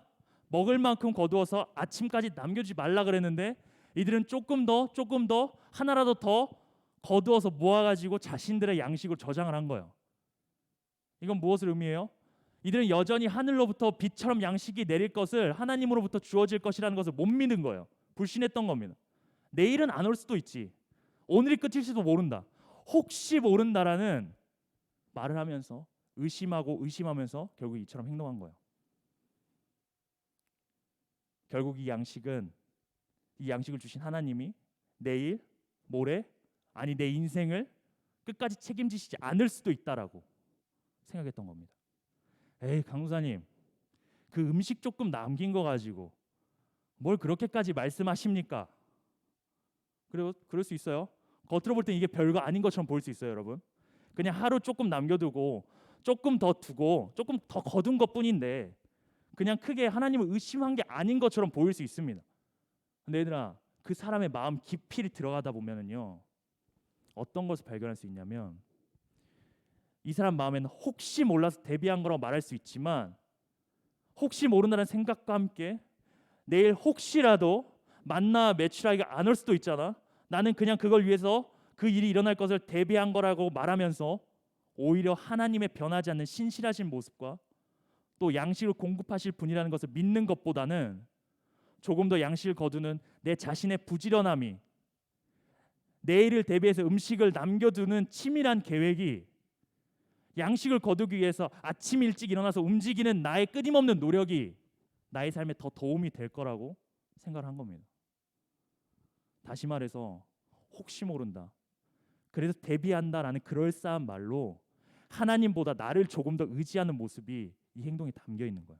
먹을 만큼 거두어서 아침까지 남겨주지 말라 그랬는데 이들은 조금 더 하나라도 더 거두어서 모아가지고 자신들의 양식으로 저장을 한 거예요. 이건 무엇을 의미해요? 이들은 여전히 하늘로부터 빛처럼 양식이 내릴 것을 하나님으로부터 주어질 것이라는 것을 못 믿는 거예요. 불신했던 겁니다. 내일은 안 올 수도 있지. 오늘이 끝일지도 모른다. 혹시 모른다라는 말을 하면서 의심하고 의심하면서 결국 이처럼 행동한 거예요. 결국 이 양식을 주신 하나님이 내일, 모레, 아니 내 인생을 끝까지 책임지시지 않을 수도 있다라고 생각했던 겁니다. 에이, 강사님, 그 음식 조금 남긴 거 가지고 뭘 그렇게까지 말씀하십니까? 그럴 수 있어요. 겉으로 볼 땐 이게 별거 아닌 것처럼 보일 수 있어요, 여러분. 그냥 하루 조금 남겨두고 조금 더 두고 조금 더 거둔 것뿐인데 그냥 크게 하나님을 의심한 게 아닌 것처럼 보일 수 있습니다. 근데 얘들아, 그 사람의 마음 깊이 들어가다 보면은요, 어떤 것을 발견할 수 있냐면 이 사람 마음에는 혹시 몰라서 대비한 거라고 말할 수 있지만 혹시 모른다는 생각과 함께 내일 혹시라도 만나 매출하기가 안 올 수도 있잖아. 나는 그냥 그걸 위해서 그 일이 일어날 것을 대비한 거라고 말하면서 오히려 하나님의 변하지 않는 신실하신 모습과 또 양식을 공급하실 분이라는 것을 믿는 것보다는 조금 더 양식을 거두는 내 자신의 부지런함이 내일을 대비해서 음식을 남겨두는 치밀한 계획이 양식을 거두기 위해서 아침 일찍 일어나서 움직이는 나의 끊임없는 노력이 나의 삶에 더 도움이 될 거라고 생각을 한 겁니다. 다시 말해서 혹시 모른다. 그래서 대비한다라는 그럴싸한 말로 하나님보다 나를 조금 더 의지하는 모습이 이 행동에 담겨 있는 거예요.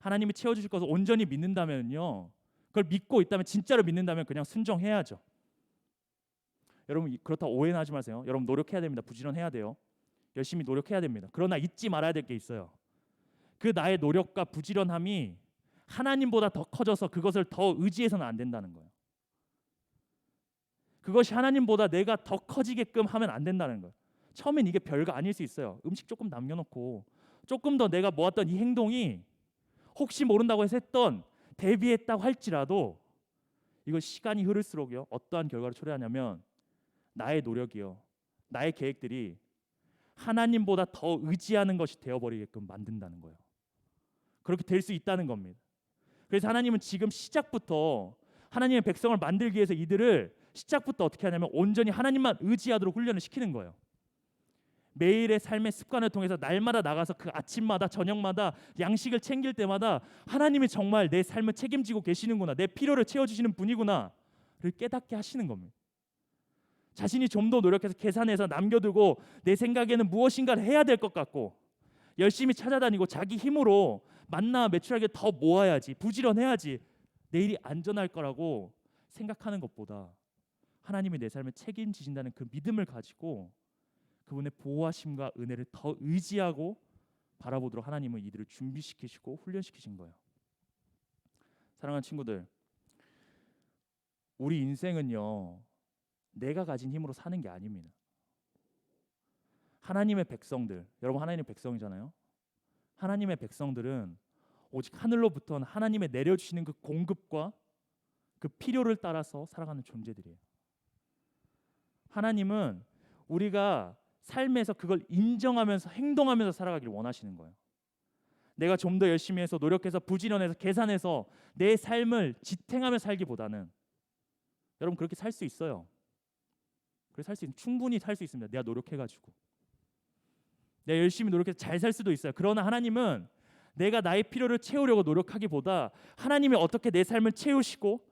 하나님이 채워주실 것을 온전히 믿는다면요, 그걸 믿고 있다면, 진짜로 믿는다면 그냥 순종해야죠. 여러분, 그렇다고 오해는 하지 마세요. 여러분, 노력해야 됩니다. 부지런해야 돼요. 열심히 노력해야 됩니다. 그러나 잊지 말아야 될 게 있어요. 그 나의 노력과 부지런함이 하나님보다 더 커져서 그것을 더 의지해서는 안 된다는 거예요. 그것이 하나님보다 내가 더 커지게끔 하면 안 된다는 거예요. 처음엔 이게 별거 아닐 수 있어요. 음식 조금 남겨놓고 조금 더 내가 모았던 이 행동이 혹시 모른다고 해서 했던 대비했다고 할지라도 이거 시간이 흐를수록요, 어떠한 결과를 초래하냐면 나의 노력이요, 나의 계획들이 하나님보다 더 의지하는 것이 되어버리게끔 만든다는 거예요. 그렇게 될 수 있다는 겁니다. 그래서 하나님은 지금 시작부터 하나님의 백성을 만들기 위해서 이들을 시작부터 어떻게 하냐면 온전히 하나님만 의지하도록 훈련을 시키는 거예요. 매일의 삶의 습관을 통해서 날마다 나가서 그 아침마다 저녁마다 양식을 챙길 때마다 하나님이 정말 내 삶을 책임지고 계시는구나, 내 필요를 채워주시는 분이구나를 깨닫게 하시는 겁니다. 자신이 좀 더 노력해서 계산해서 남겨두고 내 생각에는 무엇인가를 해야 될 것 같고 열심히 찾아다니고 자기 힘으로 만나 매출하게 더 모아야지, 부지런해야지 내일이 안전할 거라고 생각하는 것보다 하나님이 내 삶을 책임지신다는 그 믿음을 가지고 그분의 보호하심과 은혜를 더 의지하고 바라보도록 하나님은 이들을 준비시키시고 훈련시키신 거예요. 사랑하는 친구들, 우리 인생은요, 내가 가진 힘으로 사는 게 아닙니다. 하나님의 백성들, 여러분 하나님의 백성이잖아요. 하나님의 백성들은 오직 하늘로부터 하나님의 내려주시는 그 공급과 그 필요를 따라서 살아가는 존재들이에요. 하나님은 우리가 삶에서 그걸 인정하면서 행동하면서 살아가기를 원하시는 거예요. 내가 좀 더 열심히 해서 노력해서 부지런해서 계산해서 내 삶을 지탱하며 살기보다는, 여러분 그렇게 살 수 있어요. 충분히 살 수 있습니다. 내가 노력해가지고 내가 열심히 노력해서 잘 살 수도 있어요. 그러나 하나님은 내가 나의 필요를 채우려고 노력하기보다 하나님이 어떻게 내 삶을 채우시고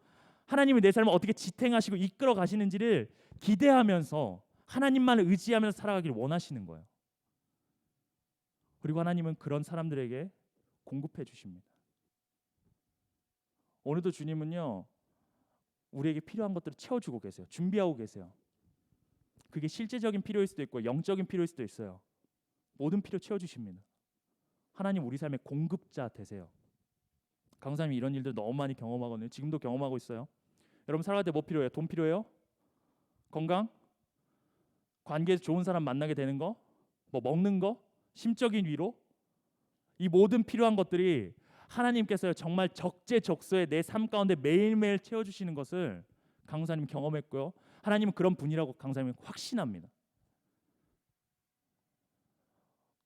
하나님이 내 삶을 어떻게 지탱하시고 이끌어 가시는지를 기대하면서 하나님만을 의지하면서 살아가기를 원하시는 거예요. 그리고 하나님은 그런 사람들에게 공급해 주십니다. 오늘도 주님은요, 우리에게 필요한 것들을 채워주고 계세요. 준비하고 계세요. 그게 실제적인 필요일 수도 있고 영적인 필요일 수도 있어요. 모든 필요 채워주십니다. 하나님 우리 삶의 공급자 되세요. 강사님이 이런 일들 너무 많이 경험하거든요. 지금도 경험하고 있어요. 여러분 살아갈 때 뭐 필요해요? 돈 필요해요? 건강? 관계에서 좋은 사람 만나게 되는 거? 뭐 먹는 거? 심적인 위로? 이 모든 필요한 것들이 하나님께서 정말 적재적소에 내 삶 가운데 매일매일 채워주시는 것을 강사님 경험했고요. 하나님은 그런 분이라고 강사님은 확신합니다.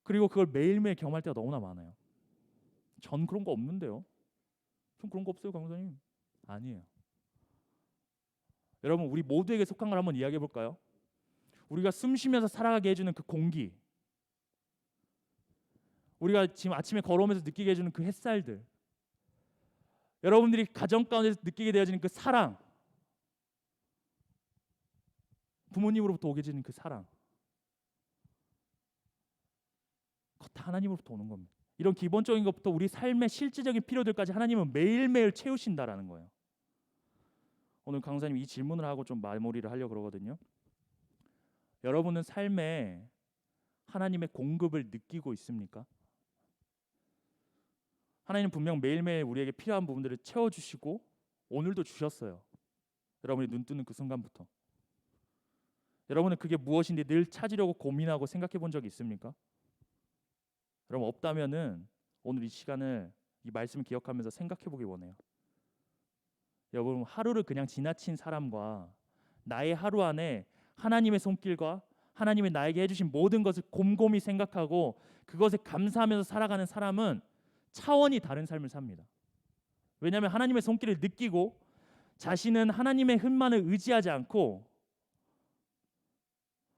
그리고 그걸 매일매일 경험할 때가 너무나 많아요. 전 그런 거 없는데요. 전 그런 거 없어요, 강사님. 아니에요. 여러분 우리 모두에게 속한 걸 한번 이야기해 볼까요? 우리가 숨 쉬면서 살아가게 해주는 그 공기, 우리가 지금 아침에 걸어오면서 느끼게 해주는 그 햇살들, 여러분들이 가정 가운데서 느끼게 되어지는 그 사랑, 부모님으로부터 오게 되는 그 사랑, 그거 다 하나님으로부터 오는 겁니다. 이런 기본적인 것부터 우리 삶의 실질적인 필요들까지 하나님은 매일매일 채우신다라는 거예요. 오늘 강사님 이 질문을 하고 좀 마무리를 하려고 그러거든요. 여러분은 삶에 하나님의 공급을 느끼고 있습니까? 하나님은 분명 매일매일 우리에게 필요한 부분들을 채워주시고 오늘도 주셨어요. 여러분이 눈 뜨는 그 순간부터. 여러분은 그게 무엇인지 늘 찾으려고 고민하고 생각해 본 적이 있습니까? 여러분 없다면은 오늘 이 시간을 이 말씀을 기억하면서 생각해 보기 원해요. 여러분 하루를 그냥 지나친 사람과 나의 하루 안에 하나님의 손길과 하나님이 나에게 해주신 모든 것을 곰곰이 생각하고 그것에 감사하면서 살아가는 사람은 차원이 다른 삶을 삽니다. 왜냐하면 하나님의 손길을 느끼고 자신은 하나님의 흠만을 의지하지 않고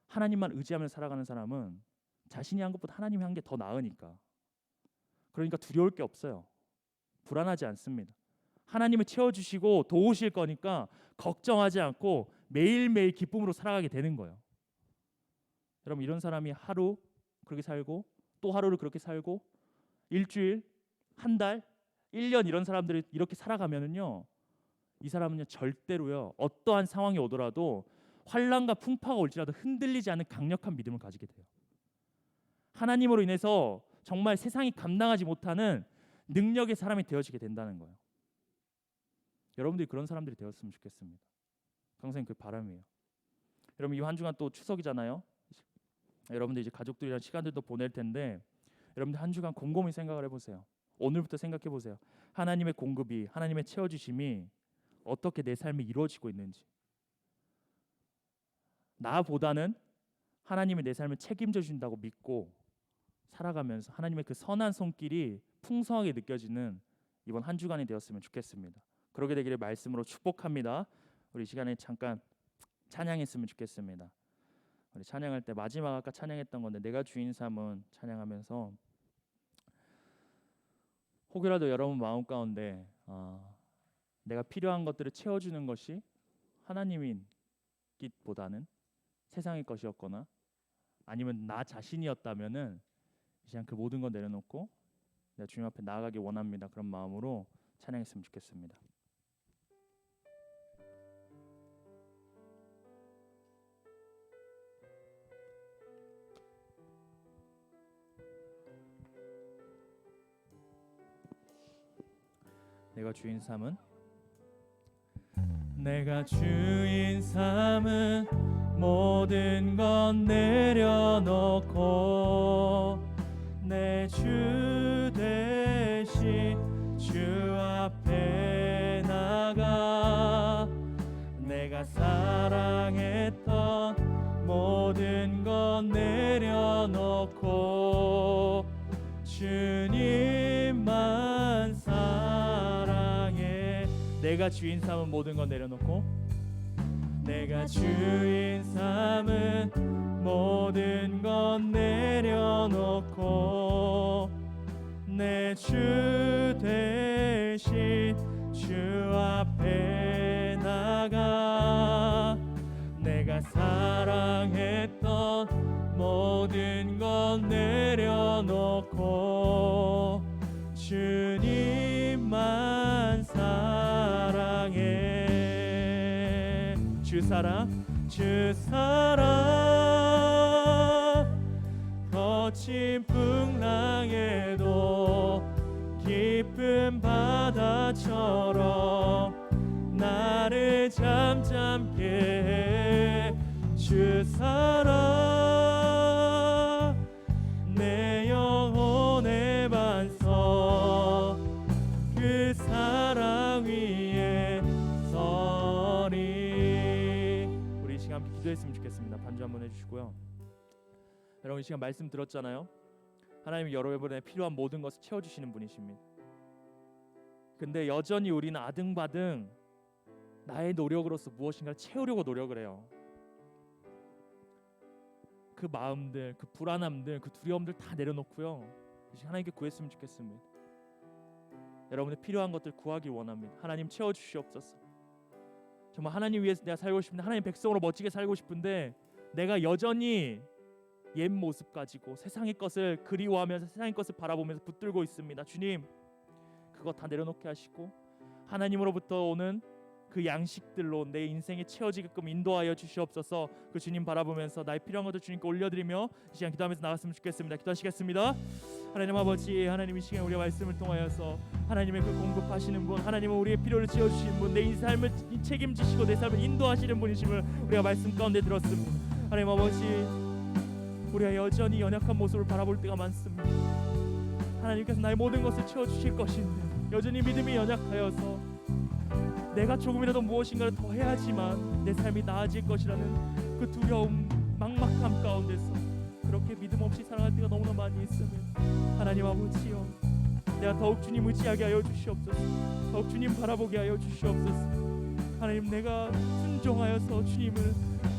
하나님만 의지하며 살아가는 사람은 자신이 한 것보다 하나님이 한 게 더 나으니까. 그러니까 두려울 게 없어요. 불안하지 않습니다. 하나님을 채워주시고 도우실 거니까 걱정하지 않고 매일매일 기쁨으로 살아가게 되는 거예요. 여러분 이런 사람이 하루 그렇게 살고 또 하루를 그렇게 살고 일주일, 한 달, 1년 이런 사람들이 이렇게 살아가면은요, 이 사람은요 절대로요 어떠한 상황이 오더라도 환난과 풍파가 올지라도 흔들리지 않는 강력한 믿음을 가지게 돼요. 하나님으로 인해서 정말 세상이 감당하지 못하는 능력의 사람이 되어지게 된다는 거예요. 여러분들이 그런 사람들이 되었으면 좋겠습니다. 강사님 그 바람이에요. 여러분 이 한 주간 또 추석이잖아요. 여러분들 이제 가족들이랑 시간들도 보낼 텐데 여러분들 한 주간 곰곰이 생각을 해보세요. 오늘부터 생각해 보세요. 하나님의 공급이, 하나님의 채워주심이 어떻게 내 삶에 이루어지고 있는지. 나보다는 하나님이 내 삶을 책임져 준다고 믿고 살아가면서 하나님의 그 선한 손길이 풍성하게 느껴지는 이번 한 주간이 되었으면 좋겠습니다. 그러게 되기를 말씀으로 축복합니다. 우리 시간에 잠깐 찬양했으면 좋겠습니다. 우리 찬양할 때 마지막 아까 찬양했던 건데 내가 주인 삼은 찬양하면서 혹이라도 여러분 마음 가운데 내가 필요한 것들을 채워주는 것이 하나님인 뜻보다는 세상의 것이었거나 아니면 나 자신이었다면은 이 시간 그 모든 거 내려놓고 내가 주님 앞에 나아가기 원합니다. 그런 마음으로 찬양했으면 좋겠습니다. 내가 주인 삼은 내가 주인 삼은 모든 건 내려놓고 내 주 대신 주 앞에 나가 내가 사랑했던 모든 건 내려놓고 주님만 사랑해. 내가 주인 삼은 모든 건 내려놓고 내가 주인 삼은 모든 건 내려놓고 내 주 대신 주 앞에 나가 내가 사랑했던 모든 건 내려놓고 주님만 사랑해. 주 사랑 거친 풍랑에도 깊은 바다처럼 나를 잠잠케 해. 주 사랑 내 영혼의 반석 그 사랑 위에 서리. 우리 이 시간 함께 기도했으면 좋겠습니다. 반주 한번 해주시고요. 여러분 이 시간 말씀 들었잖아요. 하나님이 여러분의 필요한 모든 것을 채워주시는 분이십니다. 근데 여전히 우리는 아등바등 나의 노력으로서 무엇인가를 채우려고 노력을 해요. 그 마음들, 그 불안함들, 그 두려움들 다 내려놓고요, 이제 하나님께 구했으면 좋겠습니다. 여러분의 필요한 것들 구하길 원합니다. 하나님 채워주시옵소서. 정말 하나님 위해서 내가 살고 싶은데, 하나님 백성으로 멋지게 살고 싶은데 내가 여전히 옛 모습 가지고 세상의 것을 그리워하면서 세상의 것을 바라보면서 붙들고 있습니다. 주님, 그거 다 내려놓게 하시고 하나님으로부터 오는 그 양식들로 내 인생에 채워지게끔 인도하여 주시옵소서. 그 주님 바라보면서 나의 필요한 것들 주님께 올려드리며 이 시간 기도하면서 나갔으면 좋겠습니다. 기도하시겠습니다. 하나님 아버지, 하나님 이 시간 우리의 말씀을 통하여서 하나님의 그 공급하시는 분, 하나님은 우리의 필요를 채워주시는 분, 내 삶을 책임지시고 내 삶을 인도하시는 분이심을 우리가 말씀 가운데 들었습니다. 하나님 아버지, 우리가 여전히 연약한 모습을 바라볼 때가 많습니다. 하나님께서 나의 모든 것을 채워주실 것인데 여전히 믿음이 연약하여서 내가 조금이라도 무엇인가를 더 해야지만 내 삶이 나아질 것이라는 그 두려움, 막막함 가운데서 그렇게 믿음 없이 살아갈 때가 너무나 많이 있습니다. 하나님 아버지요, 내가 더욱 주님 의지하게 하여 주시옵소서. 더욱 주님 바라보게 하여 주시옵소서. 하나님, 내가 순종하여서 주님을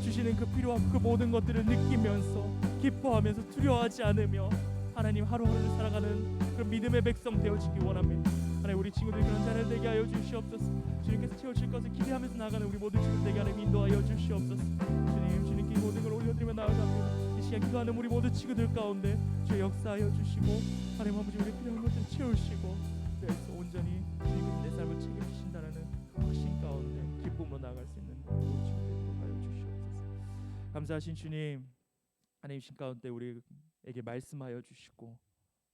주시는 그 필요한 그 모든 것들을 느끼면서 기뻐하면서 두려워하지 않으며 하나님 하루하루를 살아가는 그런 믿음의 백성 되어지기 원합니다. 하나님, 우리 친구들 그런 자를 되게 하여 주시옵소서. 주님께서 채우실 것을 기대하면서 나가는 우리 모든 친구들 되게 하나님 인도하여 주시옵소서. 주님, 주님께 모든 걸 올려드리며 나아갑니다. 이 시간 기도하는 우리 모든 친구들 가운데 주의 역사하여 주시고 하나님 아버지, 우리 필요한 것을 채우시고 그래서 온전히 주님께서 내 삶을 책임지신다는 그 확신 가운데 기쁨으로 나아갈 수 있는 모든 친구들 하여 주시옵소서. 감사하신 주님, 하나님 신 가운데 우리에게 말씀하여 주시고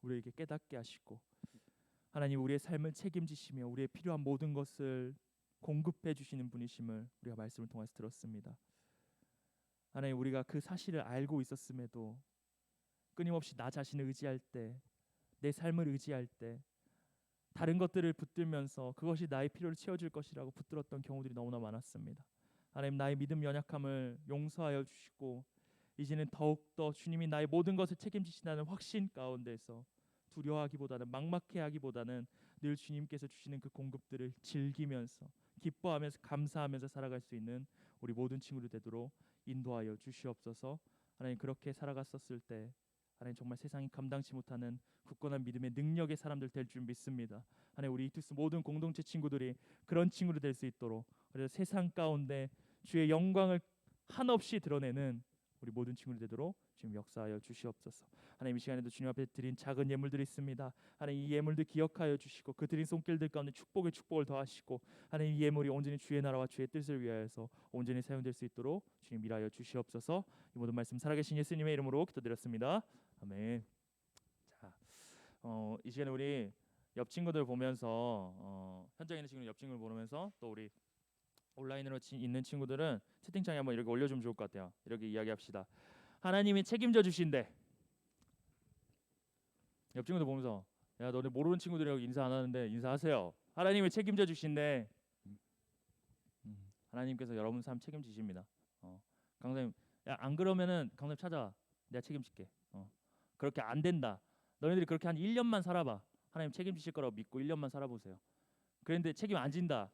우리에게 깨닫게 하시고 하나님 우리의 삶을 책임지시며 우리의 필요한 모든 것을 공급해 주시는 분이심을 우리가 말씀을 통해서 들었습니다. 하나님, 우리가 그 사실을 알고 있었음에도 끊임없이 나 자신을 의지할 때, 내 삶을 의지할 때 다른 것들을 붙들면서 그것이 나의 필요를 채워줄 것이라고 붙들었던 경우들이 너무나 많았습니다. 하나님, 나의 믿음 연약함을 용서하여 주시고 이제는 더욱더 주님이 나의 모든 것을 책임지신다는 확신 가운데서 두려워하기보다는 막막해하기보다는 늘 주님께서 주시는 그 공급들을 즐기면서 기뻐하면서 감사하면서 살아갈 수 있는 우리 모든 친구들 되도록 인도하여 주시옵소서. 하나님, 그렇게 살아갔었을 때 하나님 정말 세상이 감당치 못하는 굳건한 믿음의 능력의 사람들 될 줄 믿습니다. 하나님, 우리 이투스 모든 공동체 친구들이 그런 친구들 될 수 있도록, 그래서 세상 가운데 주의 영광을 한없이 드러내는 우리 모든 친구들 되도록 주님 역사하여 주시옵소서. 하나님, 이 시간에도 주님 앞에 드린 작은 예물들이 있습니다. 하나님, 이 예물들 기억하여 주시고 그 드린 손길들 가운데 축복의 축복을 더하시고 하나님, 이 예물이 온전히 주의 나라와 주의 뜻을 위하여서 온전히 사용될 수 있도록 주님 일하여 주시옵소서. 이 모든 말씀 살아계신 예수님의 이름으로 기도드렸습니다. 아멘. 자, 이 시간에 우리 옆 친구들 보면서 현장에 있는 친구들 옆 친구를 보면서 또 우리 온라인으로 있는 친구들은 채팅창에 한번 이렇게 올려주면 좋을 것 같아요. 이렇게 이야기합시다. 하나님이 책임져 주신대. 옆 친구들 보면서, 야, 너네 모르는 친구들이라고 인사 안 하는데 인사하세요. 하나님이 책임져 주신대. 하나님께서 여러분 삶 책임지십니다. 강사님, 야, 안 그러면은 강사님 찾아와. 내가 책임질게. 그렇게 안 된다. 너네들이 그렇게 한 1년만 살아봐. 하나님 책임지실 거라고 믿고 1년만 살아보세요. 그런데 책임 안 진다.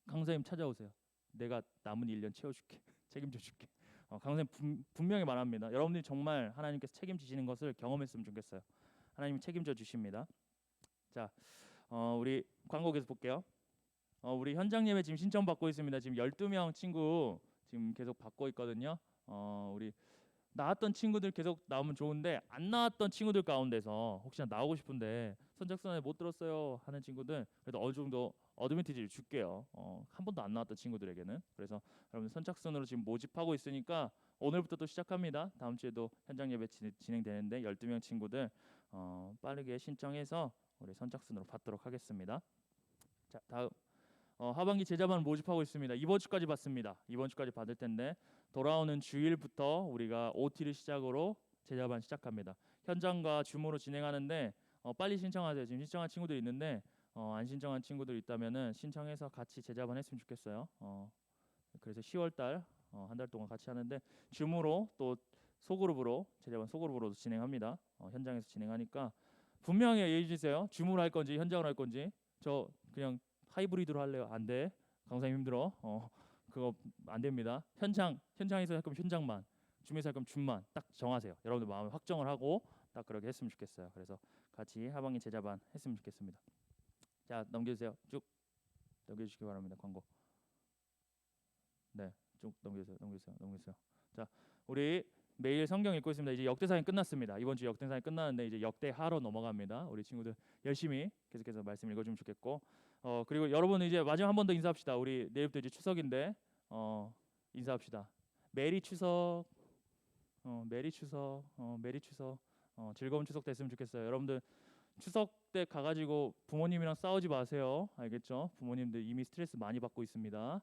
강사님 찾아오세요. 내가 남은 1년 채워줄게. 책임져 줄게. 강사님 분명히 말합니다. 여러분들이 정말 하나님께서 책임지시는 것을 경험했으면 좋겠어요. 하나님이 책임져 주십니다. 자, 우리 광고 계속 볼게요. 우리 현장 예배 지금 신청 받고 있습니다. 지금 12명 친구 지금 계속 받고 있거든요. 우리 나왔던 친구들 계속 나오면 좋은데 안 나왔던 친구들 가운데서 혹시나 나오고 싶은데 선착순에 못 들었어요 하는 친구들 그래도 어느 정도 어드밴티지를 줄게요. 한 번도 안 나왔던 친구들에게는. 그래서 여러분 선착순으로 지금 모집하고 있으니까 오늘부터 또 시작합니다. 다음 주에도 현장 예배 진행되는데 12명 친구들 빠르게 신청해서 우리 선착순으로 받도록 하겠습니다. 자, 다음 하반기 제자반 모집하고 있습니다. 이번 주까지 받습니다. 이번 주까지 받을 텐데 돌아오는 주일부터 우리가 OT를 시작으로 제자반 시작합니다. 현장과 줌으로 진행하는데 빨리 신청하세요. 지금 신청한 친구들이 있는데 안 신청한 친구들 있다면은 신청해서 같이 제자반 했으면 좋겠어요. 그래서 10월달 한 달 동안 같이 하는데 줌으로 또 소그룹으로 제자반 소그룹으로도 진행합니다. 현장에서 진행하니까 분명히 얘기해 주세요. 줌으로 할 건지 현장으로 할 건지. 저 그냥 하이브리드로 할래요. 안 돼. 강사님 힘들어. 그거 안 됩니다. 현장에서 할 거면 현장만, 줌에서 할 거면 줌만 딱 정하세요. 여러분들 마음에 확정을 하고 딱 그렇게 했으면 좋겠어요. 그래서 같이 하반기 제자반 했으면 좋겠습니다. 자, 넘겨주세요. 쭉 넘겨주시기 바랍니다. 광고. 네, 쭉 넘겨주세요. 자, 우리 매일 성경 읽고 있습니다. 이제 역대사행 끝났습니다. 이번 주 역대사행 끝나는데 이제 역대하로 넘어갑니다. 우리 친구들 열심히 계속해서 말씀 읽어주면 좋겠고, 그리고 여러분 이제 마지막 한 번 더 인사합시다. 우리 내일부터 이제 추석인데 인사합시다. 메리 추석, 메리 추석, 메리 추석, 즐거운 추석 됐으면 좋겠어요. 여러분들 추석 때 가가지고 부모님이랑 싸우지 마세요. 알겠죠? 부모님들 이미 스트레스 많이 받고 있습니다.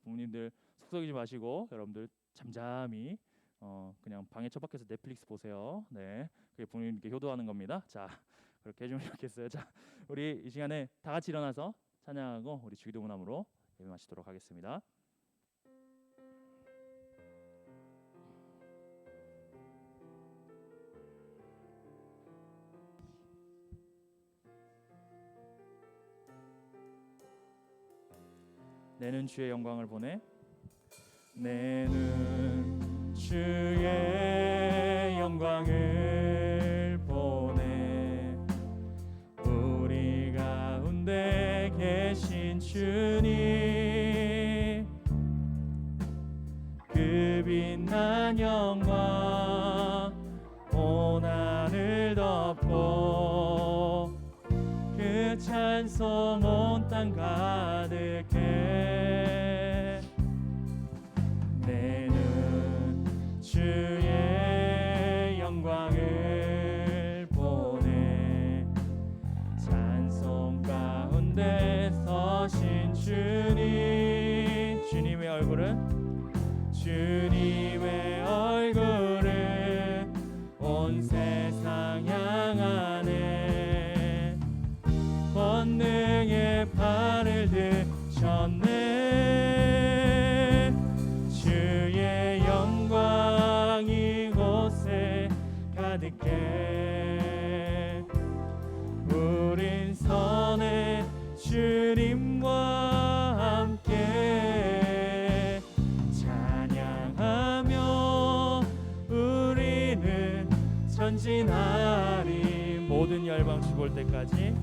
부모님들 속썩이지 마시고 여러분들 잠잠히 그냥 방에 처박혀서 넷플릭스 보세요. 네, 그게 부모님께 효도하는 겁니다. 자, 그렇게 해주면 좋겠어요. 자, 우리 이 시간에 다 같이 일어나서 찬양하고 우리 주기도문함으로 예배 마치도록 하겠습니다. 내는 주의 영광을 보내. 내는 주의 영광을 보내. 우리 가운데 계신 주님, 그 빛난 영광 온 하늘 덮고 그 찬송 온 땅 가득해. 내는 주의 영광을 보내. 찬송 가운데 서신 주님, 주님의 얼굴은 온 세상 향하네. 권능의 팔을 드셨네. 주의 영광 이곳에 가득해. 우린 선의 주님과 함께 찬양하며 우리는 전진하리. 모든 열방 주 볼 때까지,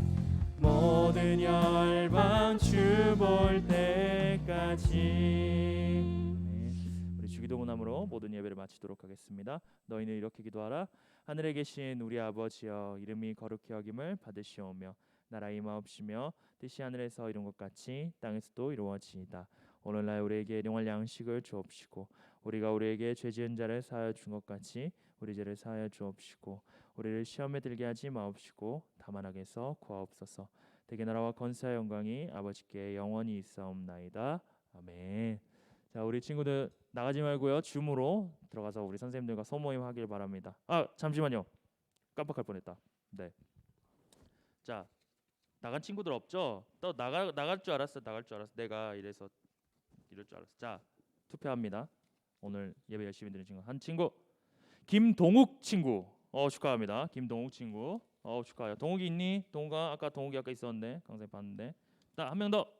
모든 열방 주 볼 때까지. 네, 우리 주기도문함으로 모든 예배를 마치도록 하겠습니다. 너희는 이렇게 기도하라. 하늘에 계신 우리 아버지여, 이름이 거룩히 여김을 받으시오며 나라 임하옵시며 뜻이 하늘에서 이룬 것 같이 땅에서도 이루어지이다. 오늘날 우리에게 일용할 양식을 주옵시고 우리가 우리에게 죄 지은 자를 사하여 준 것 같이 우리 죄를 사하여 주옵시고 우리를 시험에 들게 하지 마옵시고 다만 악에서 구하옵소서. 대개 나라와 권세와 영광이 아버지께 영원히 있사옵나이다. 아멘. 자, 우리 친구들 나가지 말고요. 줌으로 들어가서 우리 선생님들과 소모임 하길 바랍니다. 아, 잠시만요. 깜빡할 뻔했다. 네. 자, 나간 친구들 없죠? 또 나갈 줄 알았어. 내가 이래서 이럴 줄 알았어. 자, 투표합니다. 오늘 예배 열심히 드린 친구 한 친구, 김동욱 친구. 축하합니다. 김동욱 친구. 축하해요. 동욱이 있니? 동욱아, 아까 동욱이 아까 있었는데 강사님 봤는데. 자, 한 명 더.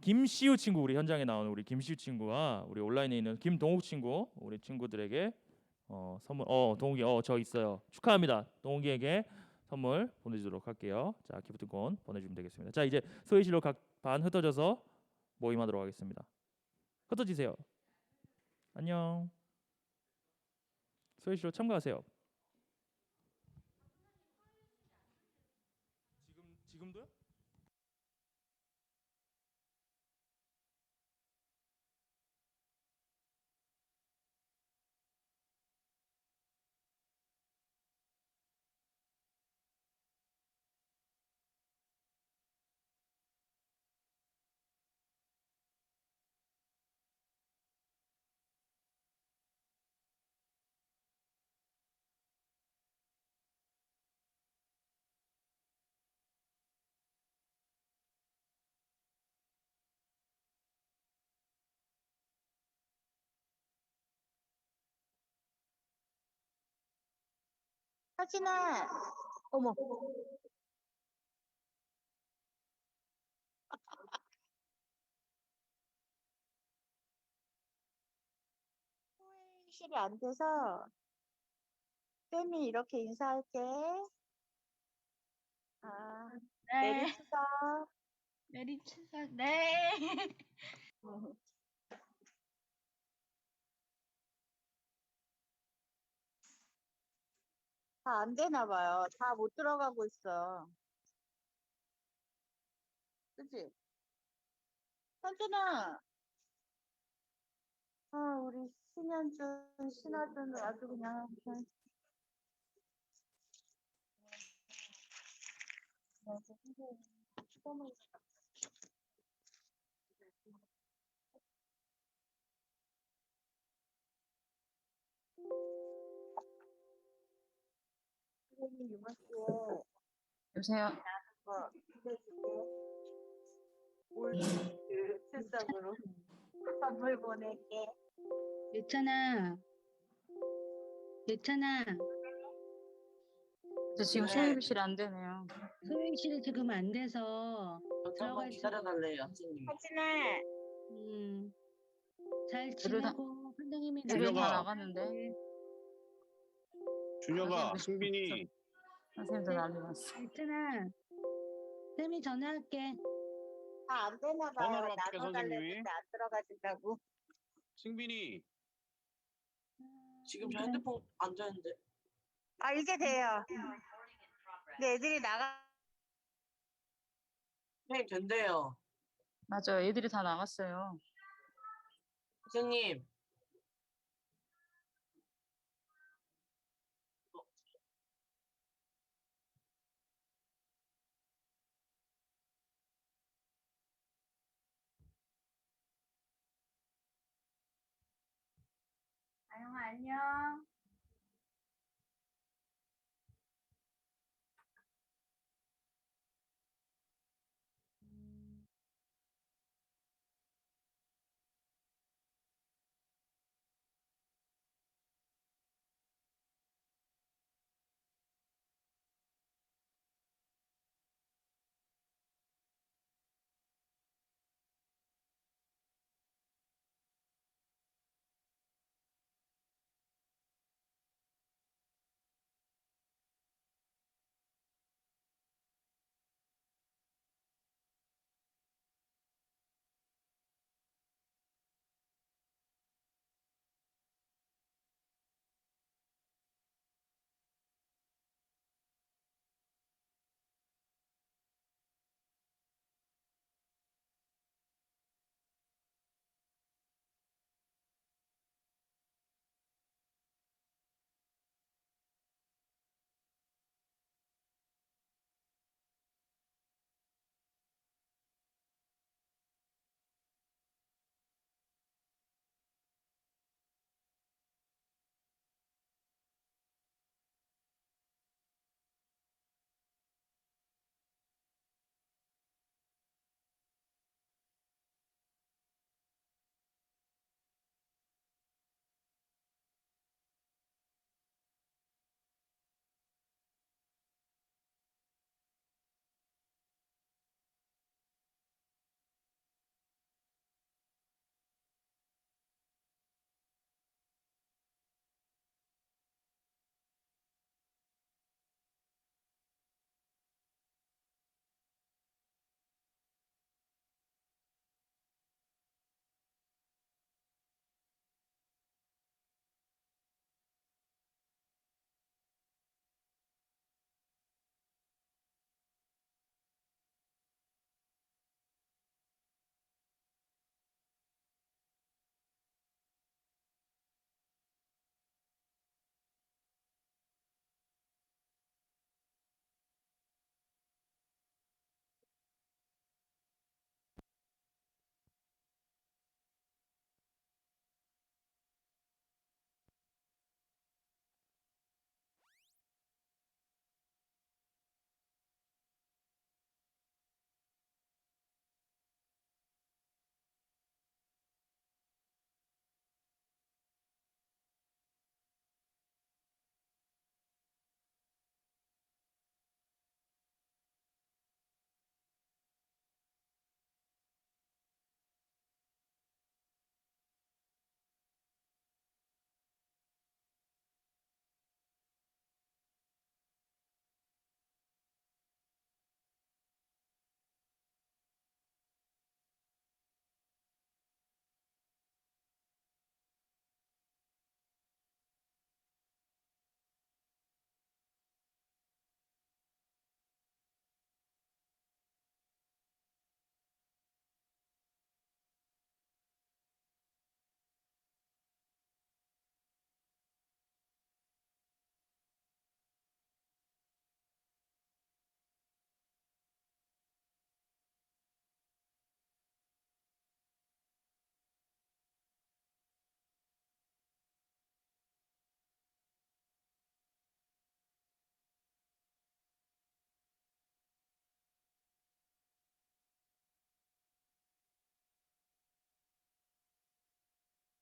김시우 친구, 우리 현장에 나오는 우리 김시우 친구와 우리 온라인에 있는 김동욱 친구, 우리 친구들에게 선물. 동욱이 저 있어요. 축하합니다. 동욱이에게 선물 보내주도록 할게요. 자, 기프트콘 보내주면 되겠습니다. 자, 이제 소위실로 각 반 흩어져서 모임하도록 하겠습니다. 흩어지세요. 안녕. 소위실로 참가하세요. 지금도요? 하진아, 어머, 호행실이 안 돼서 쌤이 이렇게 인사할게. 아, 메리 네, 추석. 메리 추석. 네. 다 안 되나 봐요. 다 못 들어가고 있어. 그치? 현준아, 아, 우리 신현준, 신하준 아주 그냥. 선생님 이번 주에 여보세요. 뭐 보내줄게. 올 출석으로 선물 보낼게. 예찬아, 예찬아, 저 지금 소유실이 안 되네요. 소행실이 지금 안 돼서 잠깐만 기다려달래요, 선생님. 하진아, 잘 애들 다- 지내고 선생님이 애들 다 준혁아. 나갔는데 준혁아, 선생님, 승빈이, 선생님도 네. 난리 났어. 예찬아, 쌤이 전화할게. 다 안 되나 봐요. 전화로 바뀌어, 선생님이. 나눠달랬는데 안 들어가진다고. 승빈이, 지금 저 핸드폰 안 되는데. 아, 이제 돼요. 근데 애들이 나가. 선생님 된대요. 맞아요. 애들이 다 나갔어요. 선생님. 아영아, 안녕.